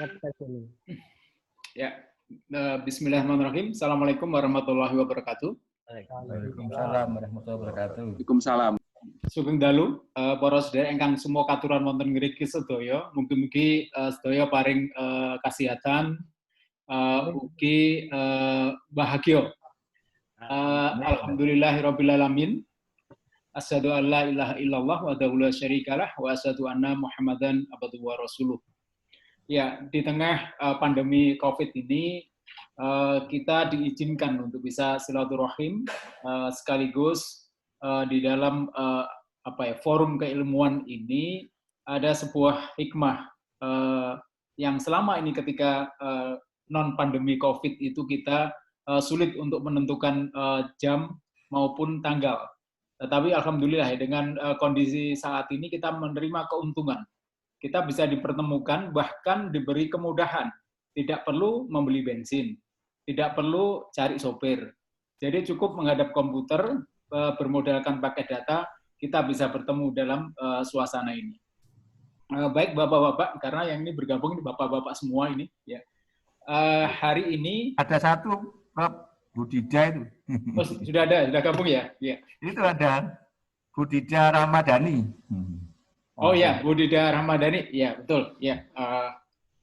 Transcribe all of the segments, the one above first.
podcast ini. Ya, Bismillahirrahmanirrahim. Assalamualaikum warahmatullahi wabarakatuh. Waalaikumsalam warahmatullahi wabarakatuh. Waalaikumsalam. Sugeng dalu, para sedherek ingkang semua katuran wonten ngriki sedaya, mugi-mugi sedaya paring kasihatan, ugi bahagia. Alhamdulillahirabbil alamin. Asyhadu an la ilaha illallah wahdahu la syarikalah wa asyhadu anna Muhammadan abduhu wa rasuluh. Ya, di tengah pandemi Covid ini kita diizinkan untuk bisa silaturahim sekaligus di dalam forum keilmuan ini ada sebuah hikmah yang selama ini ketika non pandemi Covid itu kita sulit untuk menentukan jam maupun tanggal. Tetapi alhamdulillah ya, dengan kondisi saat ini kita menerima keuntungan. Kita bisa dipertemukan, bahkan diberi kemudahan. Tidak perlu membeli bensin, tidak perlu cari sopir. Jadi cukup menghadap komputer, bermodalkan paket data, kita bisa bertemu dalam suasana ini. Baik Bapak-Bapak, karena yang ini bergabung ini Bapak-Bapak semua ini. Ya. Hari ini... Ada satu, Budida itu. Oh, sudah ada, sudah gabung ya? Ya. Itu ada Budida Ramadhani. Oh ya, Budida Ramadhani, ya betul. Ya,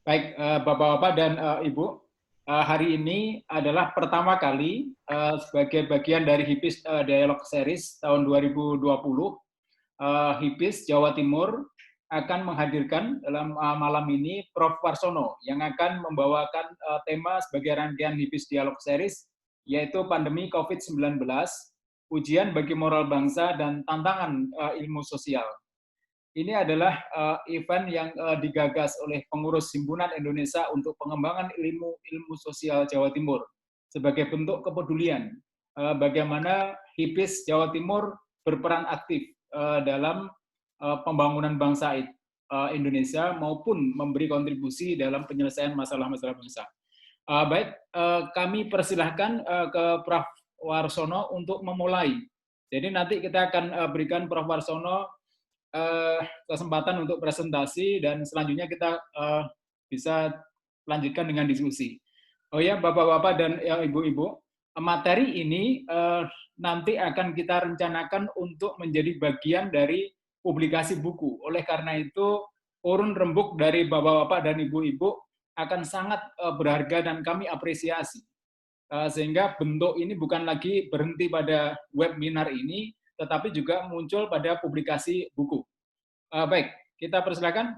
baik Bapak-bapak dan Ibu, hari ini adalah pertama kali sebagai bagian dari HIPIS Dialog Series tahun 2020. HIPIS Jawa Timur akan menghadirkan dalam malam ini Prof. Warsono yang akan membawakan tema sebagai rangkaian HIPIS Dialog Series, yaitu pandemi COVID-19, ujian bagi moral bangsa dan tantangan ilmu sosial. Ini adalah event yang digagas oleh pengurus Himpunan Indonesia untuk Pengembangan Ilmu Sosial Jawa Timur sebagai bentuk kepedulian bagaimana HIPIS Jawa Timur berperan aktif dalam pembangunan bangsa Indonesia maupun memberi kontribusi dalam penyelesaian masalah-masalah bangsa. Baik, kami persilahkan ke Prof. Warsono untuk memulai. Jadi nanti kita akan berikan Prof. Warsono kesempatan untuk presentasi dan selanjutnya kita bisa lanjutkan dengan diskusi. Oh ya, Bapak-bapak dan Ibu-ibu, materi ini nanti akan kita rencanakan untuk menjadi bagian dari publikasi buku. Oleh karena itu, urun rembuk dari Bapak-bapak dan Ibu-ibu akan sangat berharga dan kami apresiasi. Sehingga bentuk ini bukan lagi berhenti pada webinar ini, tetapi juga muncul pada publikasi buku. Baik, kita persilakan,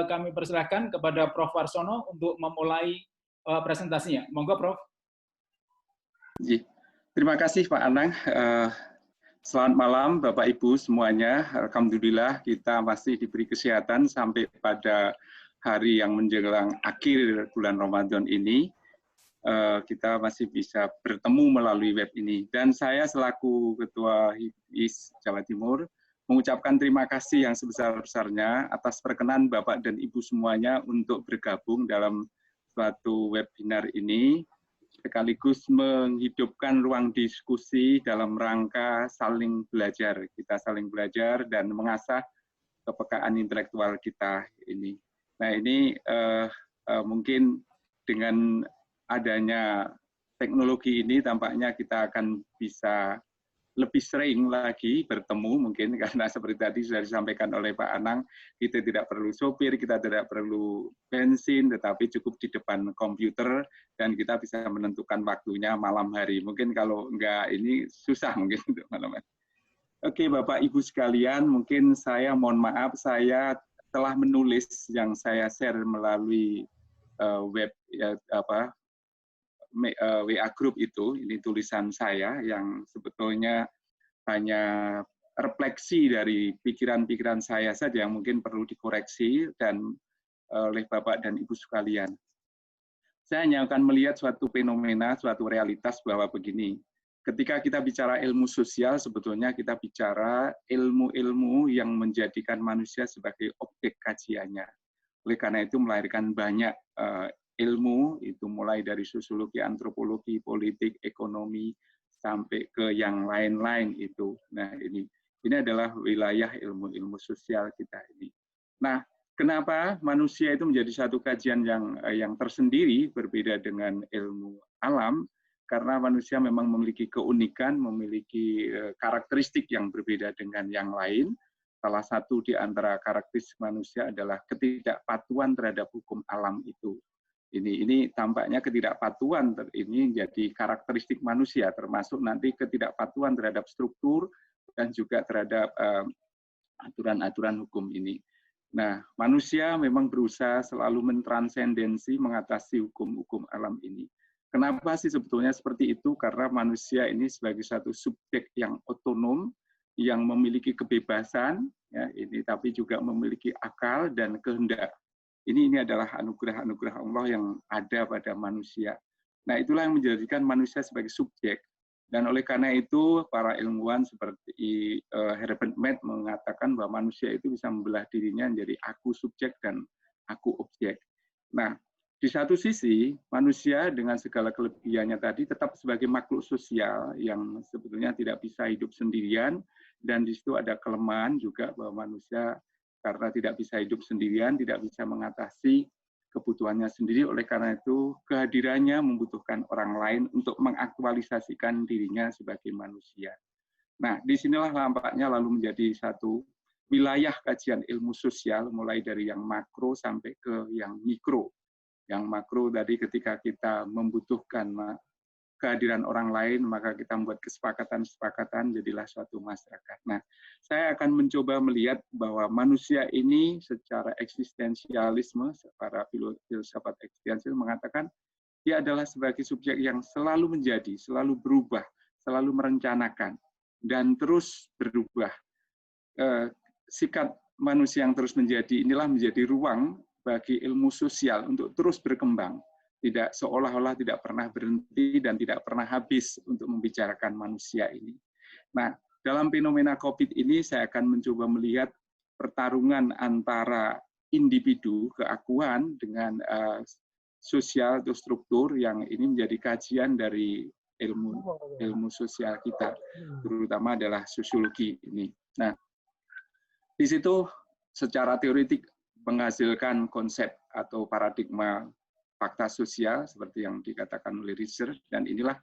kami persilahkan kepada Prof. Warsono untuk memulai presentasinya. Monggo, Prof. Terima kasih, Pak Anang. Selamat malam, Bapak Ibu semuanya. Alhamdulillah kita masih diberi kesehatan sampai pada hari yang menjelang akhir bulan Ramadan ini. Kita masih bisa bertemu melalui web ini. Dan saya selaku Ketua HIPIS Jawa Timur mengucapkan terima kasih yang sebesar-besarnya atas perkenan Bapak dan Ibu semuanya untuk bergabung dalam suatu webinar ini, sekaligus menghidupkan ruang diskusi dalam rangka saling belajar. Kita saling belajar dan mengasah kepekaan intelektual kita ini. Nah ini mungkin dengan adanya teknologi ini tampaknya kita akan bisa lebih sering lagi bertemu mungkin karena seperti tadi sudah disampaikan oleh Pak Anang, kita tidak perlu sopir, kita tidak perlu bensin, tetapi cukup di depan komputer dan kita bisa menentukan waktunya malam hari. Mungkin kalau enggak ini susah mungkin untuk malam hari. Oke Bapak Ibu sekalian, mungkin saya mohon maaf saya telah menulis yang saya share melalui web WA Group itu, ini tulisan saya yang sebetulnya hanya refleksi dari pikiran-pikiran saya saja yang mungkin perlu dikoreksi dan oleh Bapak dan Ibu sekalian. Saya hanya akan melihat suatu fenomena, suatu realitas bahwa begini, ketika kita bicara ilmu sosial, sebetulnya kita bicara ilmu-ilmu yang menjadikan manusia sebagai objek kajiannya. Oleh karena itu melahirkan banyak ilmu, itu mulai dari sosiologi, antropologi, politik, ekonomi, sampai ke yang lain-lain itu. Nah, ini adalah wilayah ilmu-ilmu sosial kita ini. Nah, Kenapa manusia itu menjadi satu kajian yang tersendiri, berbeda dengan ilmu alam? Karena manusia memang memiliki keunikan, memiliki karakteristik yang berbeda dengan yang lain. Salah satu di antara karakteristik manusia adalah ketidakpatuhan terhadap hukum alam itu. Ini tampaknya ketidakpatuhan ini jadi karakteristik manusia, termasuk nanti ketidakpatuhan terhadap struktur dan juga terhadap aturan-aturan hukum ini. Nah, manusia memang berusaha selalu mentransendensi, mengatasi hukum-hukum alam ini. Kenapa sih sebetulnya seperti itu? Karena manusia ini sebagai satu subjek yang otonom, yang memiliki kebebasan, ya, ini tapi juga memiliki akal dan kehendak. Ini adalah anugerah-anugerah Allah yang ada pada manusia. Nah, itulah yang menjadikan manusia sebagai subjek. Dan oleh karena itu, para ilmuwan seperti Herbert Mead mengatakan bahwa manusia itu bisa membelah dirinya menjadi aku subjek dan aku objek. Nah, di satu sisi, manusia dengan segala kelebihannya tadi tetap sebagai makhluk sosial yang sebetulnya tidak bisa hidup sendirian, dan di situ ada kelemahan juga bahwa manusia karena tidak bisa hidup sendirian, tidak bisa mengatasi kebutuhannya sendiri, oleh karena itu kehadirannya membutuhkan orang lain untuk mengaktualisasikan dirinya sebagai manusia. Nah, disinilah nampaknya lalu menjadi satu wilayah kajian ilmu sosial, mulai dari yang makro sampai ke yang mikro. Yang makro tadi ketika kita membutuhkan kehadiran orang lain, maka kita membuat kesepakatan-kesepakatan, jadilah suatu masyarakat. Nah, saya akan mencoba melihat bahwa manusia ini secara eksistensialisme, para filsafat eksistensial mengatakan, dia adalah sebagai subjek yang selalu menjadi, selalu berubah, selalu merencanakan, dan terus berubah. Sikap manusia yang terus menjadi inilah menjadi ruang bagi ilmu sosial untuk terus berkembang. Tidak seolah-olah tidak pernah berhenti dan tidak pernah habis untuk membicarakan manusia ini. Nah, dalam fenomena COVID ini saya akan mencoba melihat pertarungan antara individu, keakuan dengan sosial atau struktur yang ini menjadi kajian dari ilmu sosial kita, terutama adalah sosiologi ini. Nah, di situ secara teoretik menghasilkan konsep atau paradigma fakta sosial seperti yang dikatakan oleh Richter, dan inilah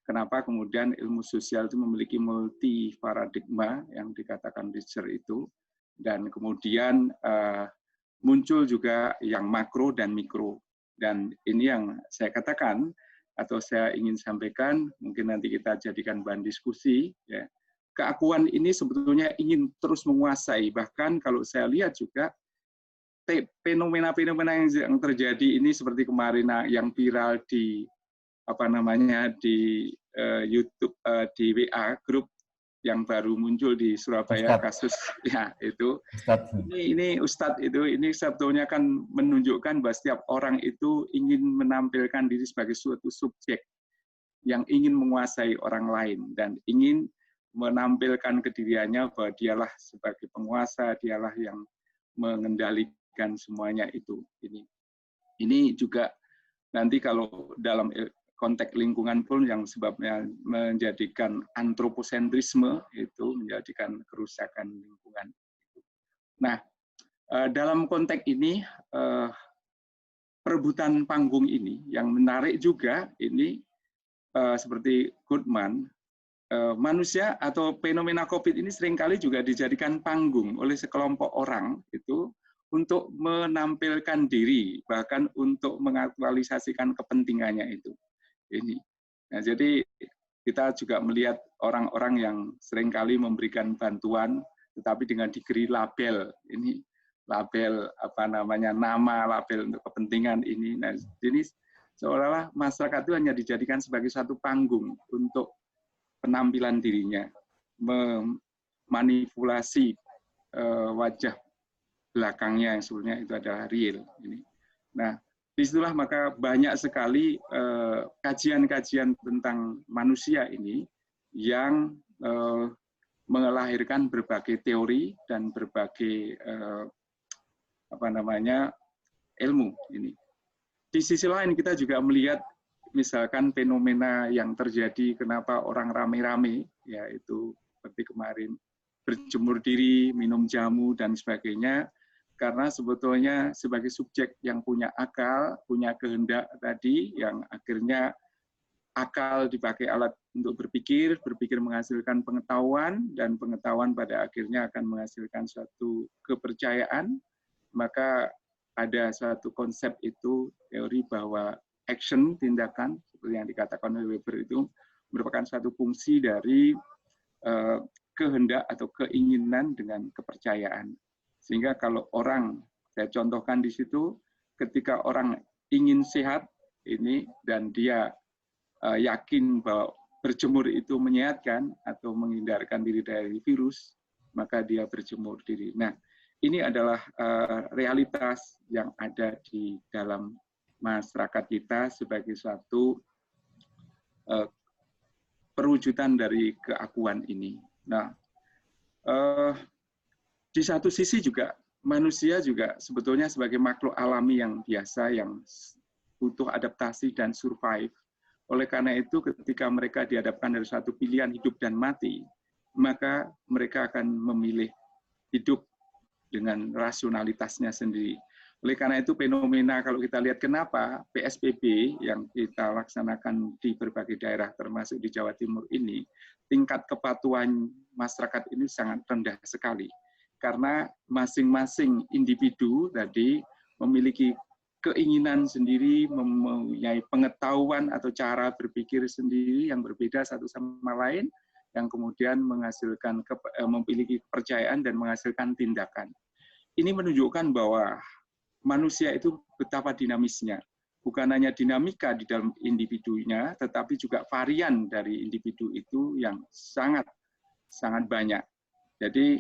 kenapa kemudian ilmu sosial itu memiliki multi paradigma yang dikatakan Richter itu, dan kemudian muncul juga yang makro dan mikro. Dan ini yang saya katakan atau saya ingin sampaikan, mungkin nanti kita jadikan bahan diskusi, ya. Keakuan ini sebetulnya ingin terus menguasai, bahkan kalau saya lihat juga fenomena-fenomena yang terjadi ini seperti kemarin yang viral di di YouTube, di WA grup yang baru muncul di Surabaya, kasus ya itu ini Ustadz itu ini sebetulnya kan menunjukkan bahwa setiap orang itu ingin menampilkan diri sebagai suatu subjek yang ingin menguasai orang lain dan ingin menampilkan kediriannya bahwa dialah sebagai penguasa, dialah yang mengendalikan semuanya itu. Ini juga nanti kalau dalam konteks lingkungan pun yang sebabnya menjadikan antroposentrisme itu menjadikan kerusakan lingkungan. Nah, dalam konteks ini perebutan panggung ini yang menarik juga ini seperti Goodman, manusia atau fenomena COVID ini seringkali juga dijadikan panggung oleh sekelompok orang itu untuk menampilkan diri, bahkan untuk mengaktualisasikan kepentingannya itu. Ini. Nah, jadi kita juga melihat orang-orang yang seringkali memberikan bantuan, tetapi dengan diberi label. Ini label nama, label untuk kepentingan ini. Nah, ini seolah-olah masyarakat itu hanya dijadikan sebagai satu panggung untuk penampilan dirinya, memanipulasi wajah belakangnya yang sebenarnya itu adalah real. Ini. Nah, disitulah maka banyak sekali kajian-kajian tentang manusia ini yang melahirkan berbagai teori dan berbagai ilmu ini. Di sisi lain kita juga melihat misalkan fenomena yang terjadi kenapa orang rame-rame, yaitu seperti kemarin berjemur diri, minum jamu dan sebagainya, karena sebetulnya sebagai subjek yang punya akal, punya kehendak tadi, yang akhirnya akal dipakai alat untuk berpikir, berpikir menghasilkan pengetahuan, dan pengetahuan pada akhirnya akan menghasilkan suatu kepercayaan, maka ada suatu konsep itu, teori bahwa action, tindakan, seperti yang dikatakan oleh Weber itu, merupakan suatu fungsi dari kehendak atau keinginan dengan kepercayaan. Sehingga kalau orang, saya contohkan di situ, ketika orang ingin sehat ini dan dia yakin bahwa berjemur itu menyehatkan atau menghindarkan diri dari virus, maka dia berjemur diri. Nah, ini adalah realitas yang ada di dalam masyarakat kita sebagai suatu perwujudan dari keakuan ini. Nah, di satu sisi juga manusia juga sebetulnya sebagai makhluk alami yang biasa, yang butuh adaptasi dan survive. Oleh karena itu, ketika mereka dihadapkan dari suatu pilihan hidup dan mati, maka mereka akan memilih hidup dengan rasionalitasnya sendiri. Oleh karena itu, fenomena kalau kita lihat kenapa PSBB yang kita laksanakan di berbagai daerah, termasuk di Jawa Timur ini, tingkat kepatuhan masyarakat ini sangat rendah sekali. Karena masing-masing individu tadi memiliki keinginan sendiri, mempunyai pengetahuan atau cara berpikir sendiri yang berbeda satu sama lain, yang kemudian menghasilkan memiliki kepercayaan dan menghasilkan tindakan. Ini menunjukkan bahwa manusia itu betapa dinamisnya. Bukan hanya dinamika di dalam individunya, tetapi juga varian dari individu itu yang sangat banyak. Jadi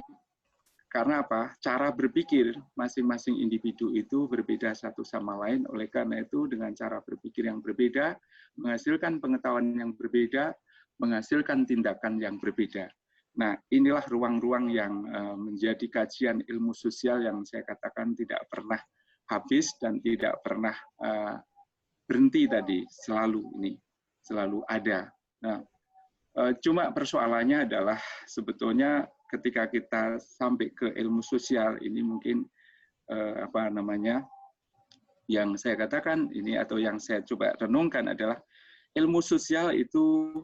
karena apa? Cara berpikir masing-masing individu itu berbeda satu sama lain. Oleh karena itu, dengan cara berpikir yang berbeda, menghasilkan pengetahuan yang berbeda, menghasilkan tindakan yang berbeda. Nah, inilah ruang-ruang yang menjadi kajian ilmu sosial yang saya katakan tidak pernah habis dan tidak pernah berhenti tadi, selalu ada. Nah, cuma persoalannya adalah sebetulnya ketika kita sampai ke ilmu sosial ini mungkin yang saya katakan ini atau yang saya coba renungkan adalah ilmu sosial itu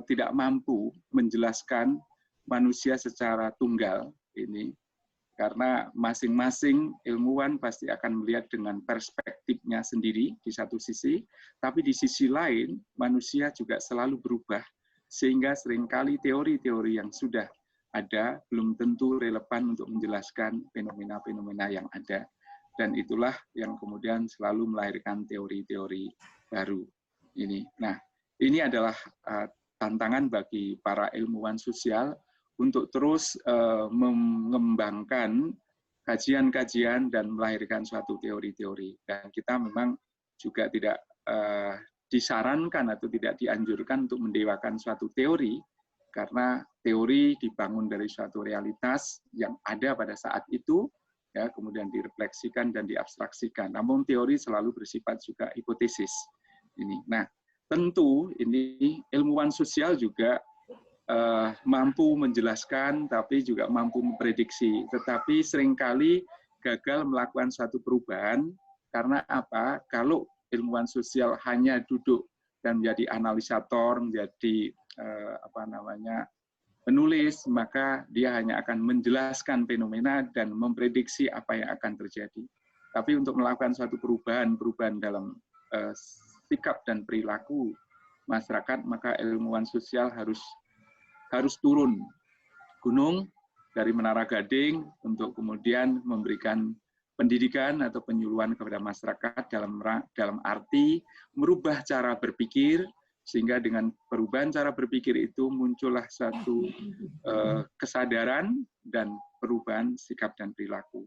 tidak mampu menjelaskan manusia secara tunggal ini, karena masing-masing ilmuwan pasti akan melihat dengan perspektifnya sendiri di satu sisi, tapi di sisi lain manusia juga selalu berubah, sehingga seringkali teori-teori yang sudah ada belum tentu relevan untuk menjelaskan fenomena-fenomena yang ada. Dan itulah yang kemudian selalu melahirkan teori-teori baru ini. Nah, ini adalah tantangan bagi para ilmuwan sosial untuk terus mengembangkan kajian-kajian dan melahirkan suatu teori-teori. Dan kita memang juga tidak disarankan atau tidak dianjurkan untuk mendewakan suatu teori, karena teori dibangun dari suatu realitas yang ada pada saat itu, ya, kemudian direfleksikan dan diabstraksikan. Namun teori selalu bersifat juga hipotesis. Ini. Nah, tentu ini ilmuwan sosial juga mampu menjelaskan, tapi juga mampu memprediksi. Tetapi seringkali gagal melakukan suatu perubahan karena apa? Kalau ilmuwan sosial hanya duduk dan menjadi analisator, menjadi penulis, maka dia hanya akan menjelaskan fenomena dan memprediksi apa yang akan terjadi. Tapi untuk melakukan suatu perubahan dalam sikap dan perilaku masyarakat, maka ilmuwan sosial harus turun gunung dari Menara Gading untuk kemudian memberikan pendidikan atau penyuluhan kepada masyarakat dalam arti merubah cara berpikir, sehingga dengan perubahan cara berpikir itu muncullah satu kesadaran dan perubahan sikap dan perilaku.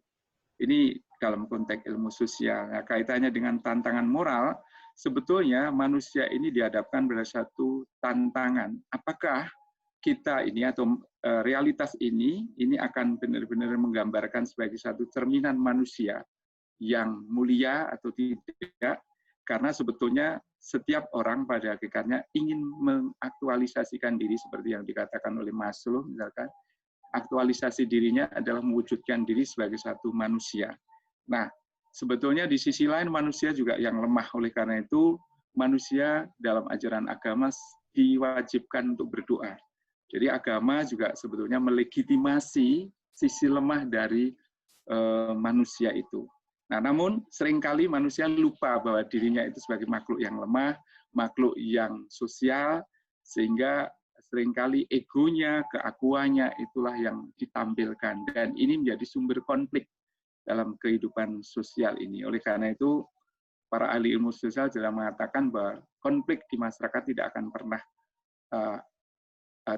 Ini dalam konteks ilmu sosial. Nah, kaitannya dengan tantangan moral, sebetulnya manusia ini dihadapkan pada satu tantangan. Apakah kita ini atau realitas ini akan benar-benar menggambarkan sebagai satu cerminan manusia yang mulia atau tidak? Karena sebetulnya setiap orang pada hakikatnya ingin mengaktualisasikan diri seperti yang dikatakan oleh Maslow, misalkan aktualisasi dirinya adalah mewujudkan diri sebagai satu manusia. Nah, sebetulnya di sisi lain manusia juga yang lemah, oleh karena itu manusia dalam ajaran agama diwajibkan untuk berdoa. Jadi agama juga sebetulnya melegitimasi sisi lemah dari manusia itu. Nah, namun seringkali manusia lupa bahwa dirinya itu sebagai makhluk yang lemah, makhluk yang sosial, sehingga seringkali egonya, keakuannya itulah yang ditampilkan. Dan ini menjadi sumber konflik dalam kehidupan sosial ini. Oleh karena itu, para ahli ilmu sosial sudah mengatakan bahwa konflik di masyarakat tidak akan pernah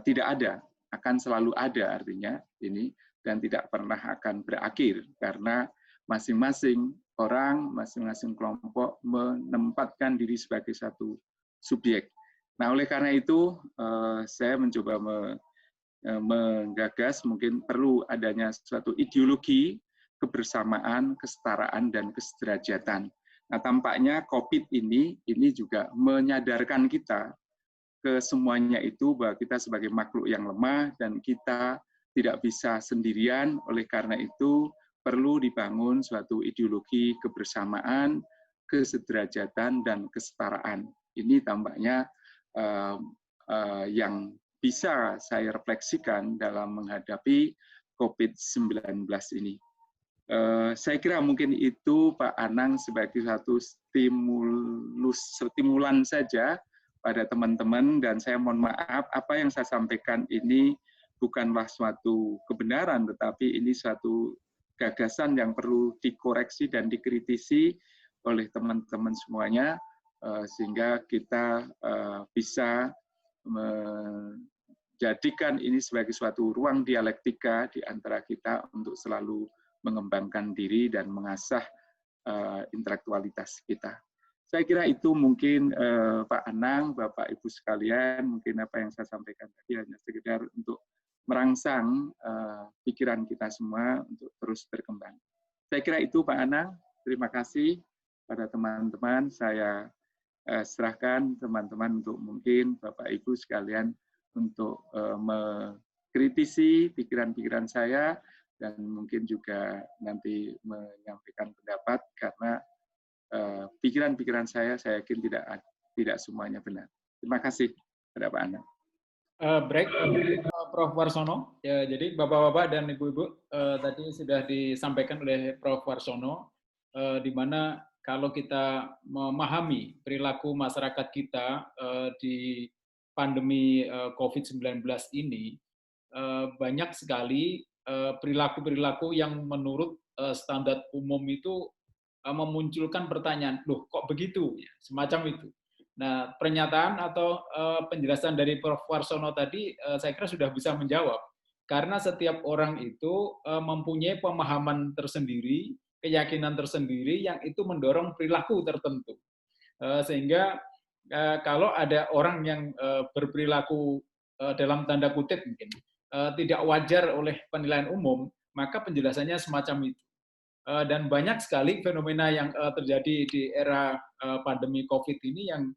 tidak ada, akan selalu ada artinya ini, dan tidak pernah akan berakhir karena masing-masing orang, masing-masing kelompok menempatkan diri sebagai satu subjek. Nah, oleh karena itu saya mencoba menggagas mungkin perlu adanya suatu ideologi kebersamaan, kesetaraan, dan kesederajatan. Nah, tampaknya COVID ini juga menyadarkan kita ke semuanya itu bahwa kita sebagai makhluk yang lemah dan kita tidak bisa sendirian. Oleh karena itu perlu dibangun suatu ideologi kebersamaan, kesederajatan, dan kesetaraan. Ini tampaknya yang bisa saya refleksikan dalam menghadapi COVID-19 ini. Saya kira mungkin itu Pak Anang sebagai satu stimulan saja pada teman-teman, dan saya mohon maaf apa yang saya sampaikan ini bukanlah suatu kebenaran, tetapi ini suatu gagasan yang perlu dikoreksi dan dikritisi oleh teman-teman semuanya, sehingga kita bisa menjadikan ini sebagai suatu ruang dialektika di antara kita untuk selalu mengembangkan diri dan mengasah intelektualitas kita. Saya kira itu mungkin Pak Anang, Bapak Ibu sekalian, mungkin apa yang saya sampaikan tadi hanya sekedar untuk merangsang pikiran kita semua untuk terus berkembang. Saya kira itu Pak Anang, terima kasih pada teman-teman. Saya serahkan teman-teman untuk mungkin Bapak Ibu sekalian untuk mengkritisi pikiran-pikiran saya, dan mungkin juga nanti menyampaikan pendapat, karena pikiran-pikiran saya yakin tidak semuanya benar. Terima kasih kepada Pak Anang. Break, Prof. Warsono. Ya, jadi Bapak-Bapak dan Ibu-Ibu tadi sudah disampaikan oleh Prof. Warsono, di mana kalau kita memahami perilaku masyarakat kita di pandemi COVID-19 ini, banyak sekali perilaku-perilaku yang menurut standar umum itu memunculkan pertanyaan, loh kok begitu? Semacam itu. Nah, pernyataan atau penjelasan dari Prof. Warsono tadi saya kira sudah bisa menjawab. Karena setiap orang itu mempunyai pemahaman tersendiri, keyakinan tersendiri yang itu mendorong perilaku tertentu. Sehingga kalau ada orang yang berperilaku dalam tanda kutip mungkin tidak wajar oleh penilaian umum, maka penjelasannya semacam itu. Dan banyak sekali fenomena yang terjadi di era pandemi COVID ini yang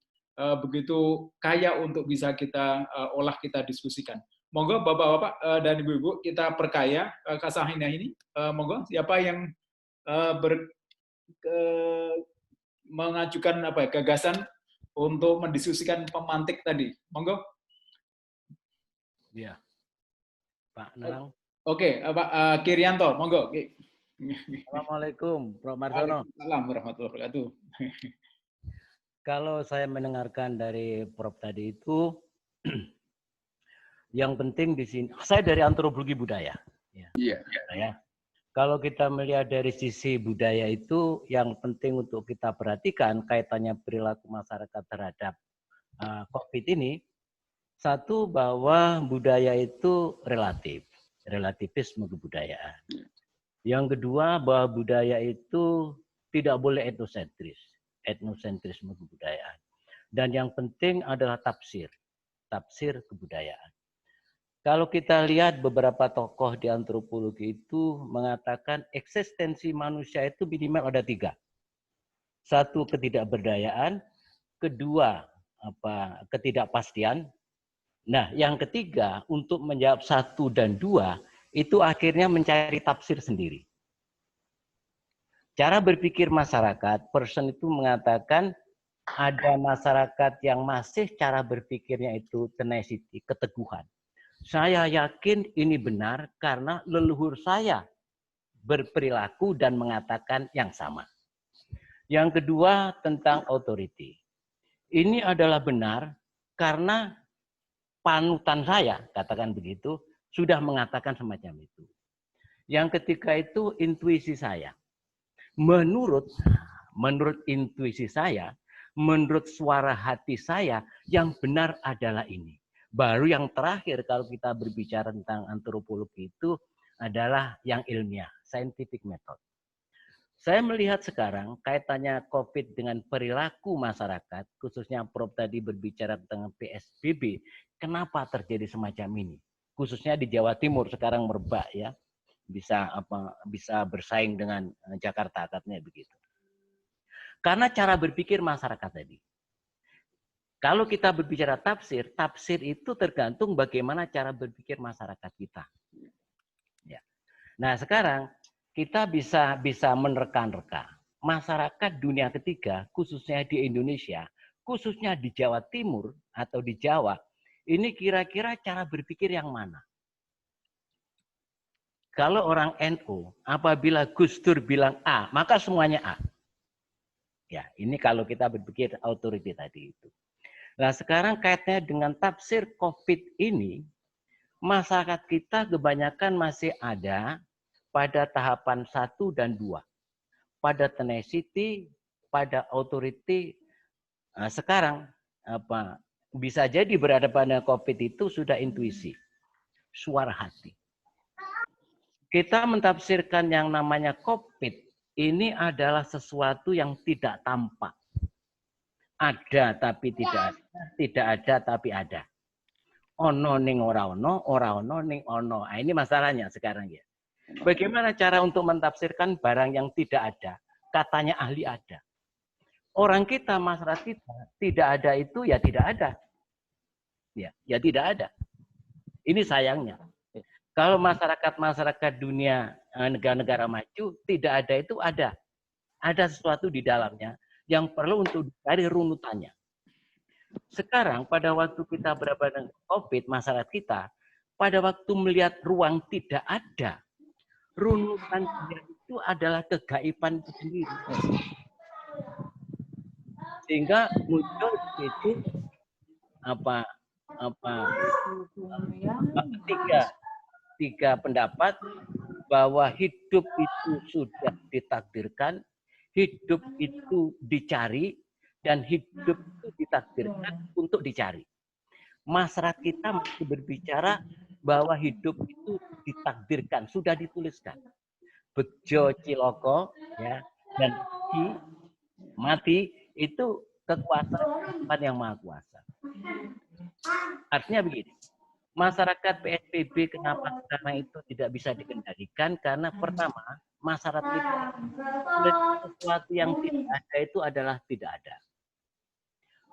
begitu kaya untuk bisa kita olah, kita diskusikan. Monggo Bapak-Bapak dan Ibu-Ibu kita perkaya kasahinah ini. Monggo siapa yang mengajukan gagasan untuk mendiskusikan pemantik tadi. Monggo. Iya. Pak Nanang. Oke, Pak Kirianto, monggo. Assalamualaikum, Prof. Marsono. Waalaikumsalam warahmatullahi wabarakatuh. Kalau saya mendengarkan dari Prof tadi itu, yang penting di sini, saya dari antropologi budaya. Iya. Ya. Kalau kita melihat dari sisi budaya itu, yang penting untuk kita perhatikan kaitannya perilaku masyarakat terhadap COVID ini, satu bahwa budaya itu relatif, relativisme kebudayaan. Yang kedua bahwa budaya itu tidak boleh etnosentris, etnosentrisme kebudayaan. Dan yang penting adalah tafsir kebudayaan. Kalau kita lihat beberapa tokoh di antropologi itu mengatakan eksistensi manusia itu minimal ada 3. Satu, ketidakberdayaan. Kedua, ketidakpastian. Nah, yang ketiga, untuk menjawab 1 dan 2, itu akhirnya mencari tafsir sendiri. Cara berpikir masyarakat, person itu mengatakan ada masyarakat yang masih cara berpikirnya itu tenacity, keteguhan. Saya yakin ini benar karena leluhur saya berperilaku dan mengatakan yang sama. Yang kedua tentang authority. Ini adalah benar karena panutan saya, katakan begitu, sudah mengatakan semacam itu. Yang ketiga itu intuisi saya. Menurut intuisi saya, menurut suara hati saya, yang benar adalah ini. Baru yang terakhir kalau kita berbicara tentang antropologi itu adalah yang ilmiah, scientific method. Saya melihat sekarang kaitannya COVID dengan perilaku masyarakat, khususnya Prof tadi berbicara tentang PSBB, kenapa terjadi semacam ini? Khususnya di Jawa Timur sekarang merebak ya. Bisa bersaing dengan Jakarta katanya begitu. Karena cara berpikir masyarakat tadi. Kalau kita berbicara tafsir, tafsir itu tergantung bagaimana cara berpikir masyarakat kita. Ya. Nah, sekarang kita bisa menerka-nerka masyarakat dunia ketiga, khususnya di Indonesia, khususnya di Jawa Timur atau di Jawa, ini kira-kira cara berpikir yang mana? Kalau orang NU, apabila Gus Dur bilang A, maka semuanya A. Ya, ini kalau kita berpikir authority tadi itu. Nah, sekarang kaitannya dengan tafsir COVID ini, masyarakat kita kebanyakan masih ada pada tahapan 1 dan 2. Pada tenacity, pada authority. Nah, sekarang bisa jadi berada pada COVID itu sudah intuisi, suara hati. Kita mentafsirkan yang namanya COVID ini adalah sesuatu yang tidak tampak. Ada tapi tidak ada, tidak ada tapi ada. Ono ning ora ono ning ono. Nah, ini masalahnya sekarang ya. Bagaimana cara untuk mentafsirkan barang yang tidak ada? Katanya ahli ada. Orang kita, masyarakat kita, tidak ada itu ya tidak ada. Ya tidak ada. Ini sayangnya. Kalau masyarakat dunia, negara-negara maju, tidak ada itu ada. Ada sesuatu di dalamnya yang perlu untuk dicari runutannya. Sekarang pada waktu kita berada dengan COVID, masyarakat kita, pada waktu melihat ruang tidak ada, runutan itu adalah kegaiban itu sendiri. Sehingga muncul itu tiga pendapat bahwa hidup itu sudah ditakdirkan, hidup itu dicari, dan hidup itu ditakdirkan untuk dicari. Masyarakat kita masih berbicara bahwa hidup itu ditakdirkan, sudah dituliskan. Bejo ciloko ya, dan mati itu kekuasaan Tuhan yang Maha Kuasa. Artinya begini, masyarakat PSBB kenapa sekarang itu tidak bisa dikendalikan? Karena pertama, masyarakat kita sesuatu yang tidak ada itu adalah tidak ada.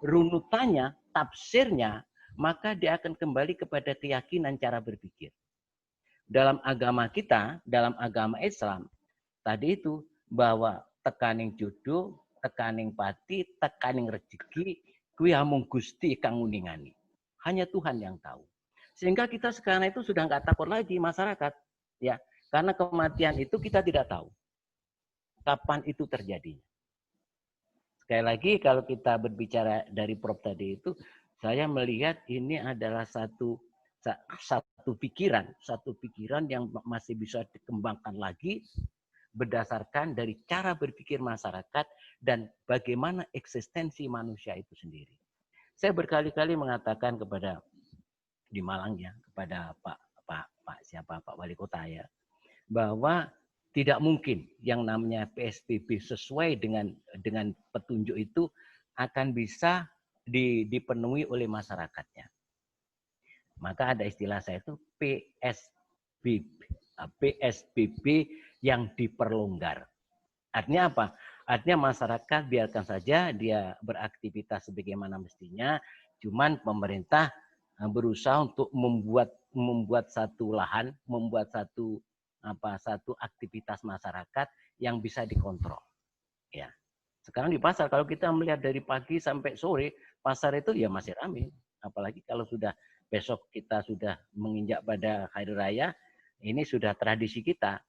Runutannya, tafsirnya, maka dia akan kembali kepada keyakinan cara berpikir. Dalam agama kita, dalam agama Islam, tadi itu bahwa tekaning jodoh, tekaning pati, tekaning rezeki, kuwi amung Gusti kang nguningani. Hanya Tuhan yang tahu. Sehingga kita sekarang itu sudah nggak takut lagi masyarakat, ya, karena kematian itu kita tidak tahu kapan itu terjadi. Sekali lagi kalau kita berbicara dari Prof tadi itu, saya melihat ini adalah satu pikiran yang masih bisa dikembangkan lagi berdasarkan dari cara berpikir masyarakat dan bagaimana eksistensi manusia itu sendiri. Saya berkali-kali mengatakan kepada di Malang ya, kepada Pak Wali Kota ya, bahwa tidak mungkin yang namanya PSBB sesuai dengan petunjuk itu akan bisa dipenuhi oleh masyarakatnya. Maka ada istilah saya itu PSBB yang diperlonggar. Artinya apa? Artinya masyarakat biarkan saja dia beraktivitas sebagaimana mestinya, cuman pemerintah berusaha untuk membuat membuat satu lahan, membuat satu aktivitas masyarakat yang bisa dikontrol. Ya. Sekarang di pasar kalau kita melihat dari pagi sampai sore, pasar itu ya masih ramai. Apalagi kalau sudah besok kita sudah menginjak pada hari raya, ini sudah tradisi kita.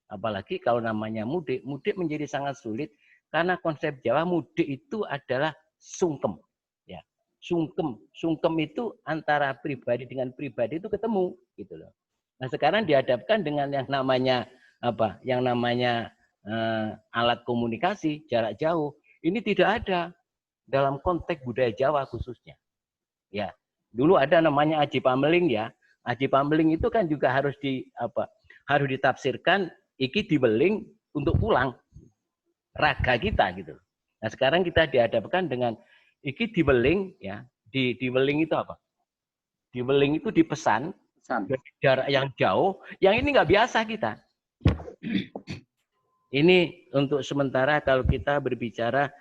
Apalagi kalau namanya mudik, mudik menjadi sangat sulit karena konsep Jawa mudik itu adalah sungkem. Ya. Sungkem itu antara pribadi dengan pribadi itu ketemu gitu loh. Nah, sekarang dihadapkan dengan yang namanya Yang namanya alat komunikasi jarak jauh. Ini tidak ada dalam konteks budaya Jawa khususnya. Ya. Dulu ada namanya Aji Pameling ya. Aji Pameling itu kan juga harus ditafsirkan iki diweling untuk pulang raga kita gitu. Nah, sekarang kita dihadapkan dengan iki diweling ya. Diweling itu apa? Diweling itu dipesan dari jarak yang jauh, yang ini nggak biasa kita. Ini untuk sementara kalau kita berbicara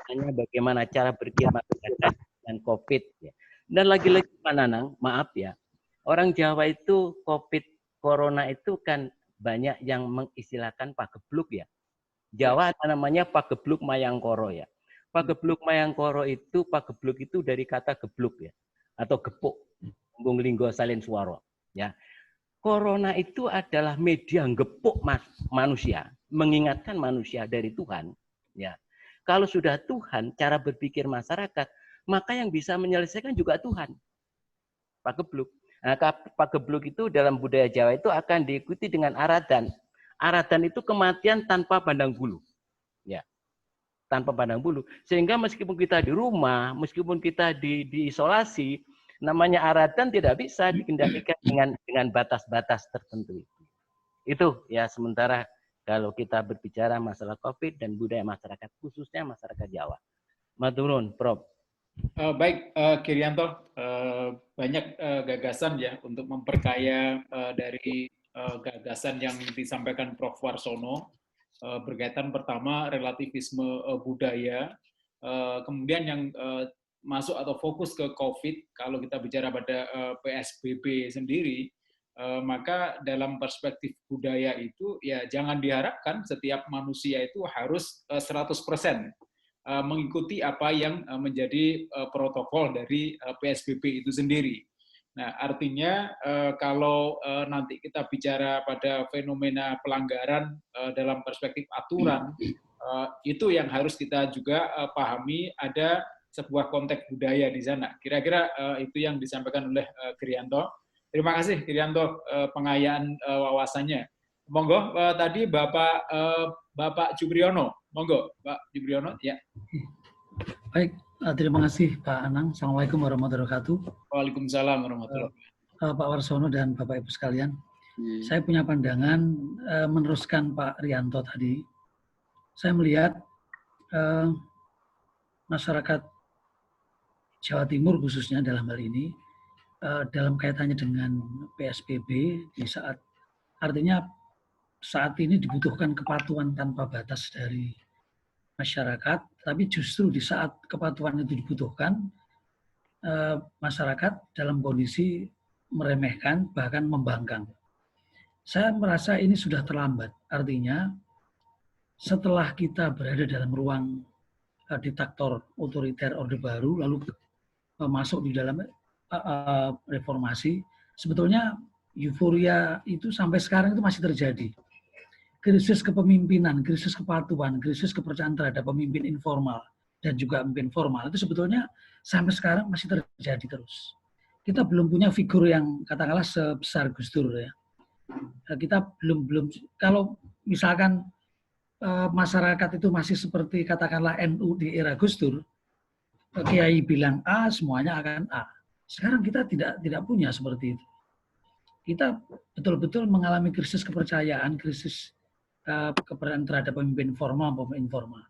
hanya bagaimana cara berpikir masyarakat dengan COVID. Ya. Dan lagi-lagi Pak Nanang, maaf ya, orang Jawa itu COVID Corona itu kan banyak yang mengistilahkan pagebluk ya. Jawa ada namanya pagebluk mayangkoro ya. Pagebluk mayangkoro itu, pagebluk itu dari kata gebluk ya, atau gepuk, embung linggo salin suara. Ya, Corona itu adalah media gepuk manusia, mengingatkan manusia dari Tuhan. Ya, kalau sudah Tuhan, cara berpikir masyarakat, maka yang bisa menyelesaikan juga Tuhan. Pagebluk. Nah, pagebluk itu dalam budaya Jawa itu akan diikuti dengan aradan. Aradan itu kematian tanpa pandang bulu. Ya, tanpa pandang bulu. Sehingga meskipun kita di rumah, meskipun kita diisolasi, namanya aradan tidak bisa dikendalikan dengan batas-batas tertentu. Itu ya sementara kalau kita berbicara masalah COVID dan budaya masyarakat, khususnya masyarakat Jawa. Maturun, Prof. Baik, Kirianto, banyak gagasan ya untuk memperkaya dari gagasan yang disampaikan Prof. Warsono berkaitan pertama relativisme budaya, kemudian yang masuk atau fokus ke COVID, kalau kita bicara pada PSBB sendiri, maka dalam perspektif budaya itu ya jangan diharapkan setiap manusia itu harus 100% mengikuti apa yang menjadi protokol dari PSBB itu sendiri. Nah, artinya kalau nanti kita bicara pada fenomena pelanggaran dalam perspektif aturan, itu yang harus kita juga pahami ada sebuah konteks budaya di sana. Kira-kira itu yang disampaikan oleh Kirianto. Terima kasih Kirianto pengayaan wawasannya. Monggo tadi Bapak Jubriono. Monggo Pak Jubriono ya. Baik, terima kasih Pak Anang. Assalamualaikum warahmatullahi wabarakatuh. Waalaikumsalam warahmatullahi wabarakatuh. Pak Warsono dan Bapak Ibu sekalian. Saya punya pandangan meneruskan Pak Rianto tadi. Saya melihat masyarakat Jawa Timur khususnya dalam hal ini dalam kaitannya dengan PSBB di saat artinya saat ini dibutuhkan kepatuhan tanpa batas dari masyarakat, tapi justru di saat kepatuhan itu dibutuhkan masyarakat dalam kondisi meremehkan bahkan membangkang. Saya merasa ini sudah terlambat. Artinya setelah kita berada dalam ruang diktator otoriter Orde Baru lalu masuk di dalam reformasi, sebetulnya euforia itu sampai sekarang itu masih terjadi. Krisis kepemimpinan, krisis kepatuhan, krisis kepercayaan terhadap pemimpin informal dan juga pemimpin formal itu sebetulnya sampai sekarang masih terjadi terus. Kita belum punya figur yang katakanlah sebesar Gus Dur ya. Kita belum kalau misalkan masyarakat itu masih seperti katakanlah NU di era Gus Dur, Kiai bilang A, semuanya akan A. Sekarang kita tidak punya seperti itu. Kita betul-betul mengalami krisis kepercayaan, krisis kepercayaan terhadap pemimpin formal maupun informal.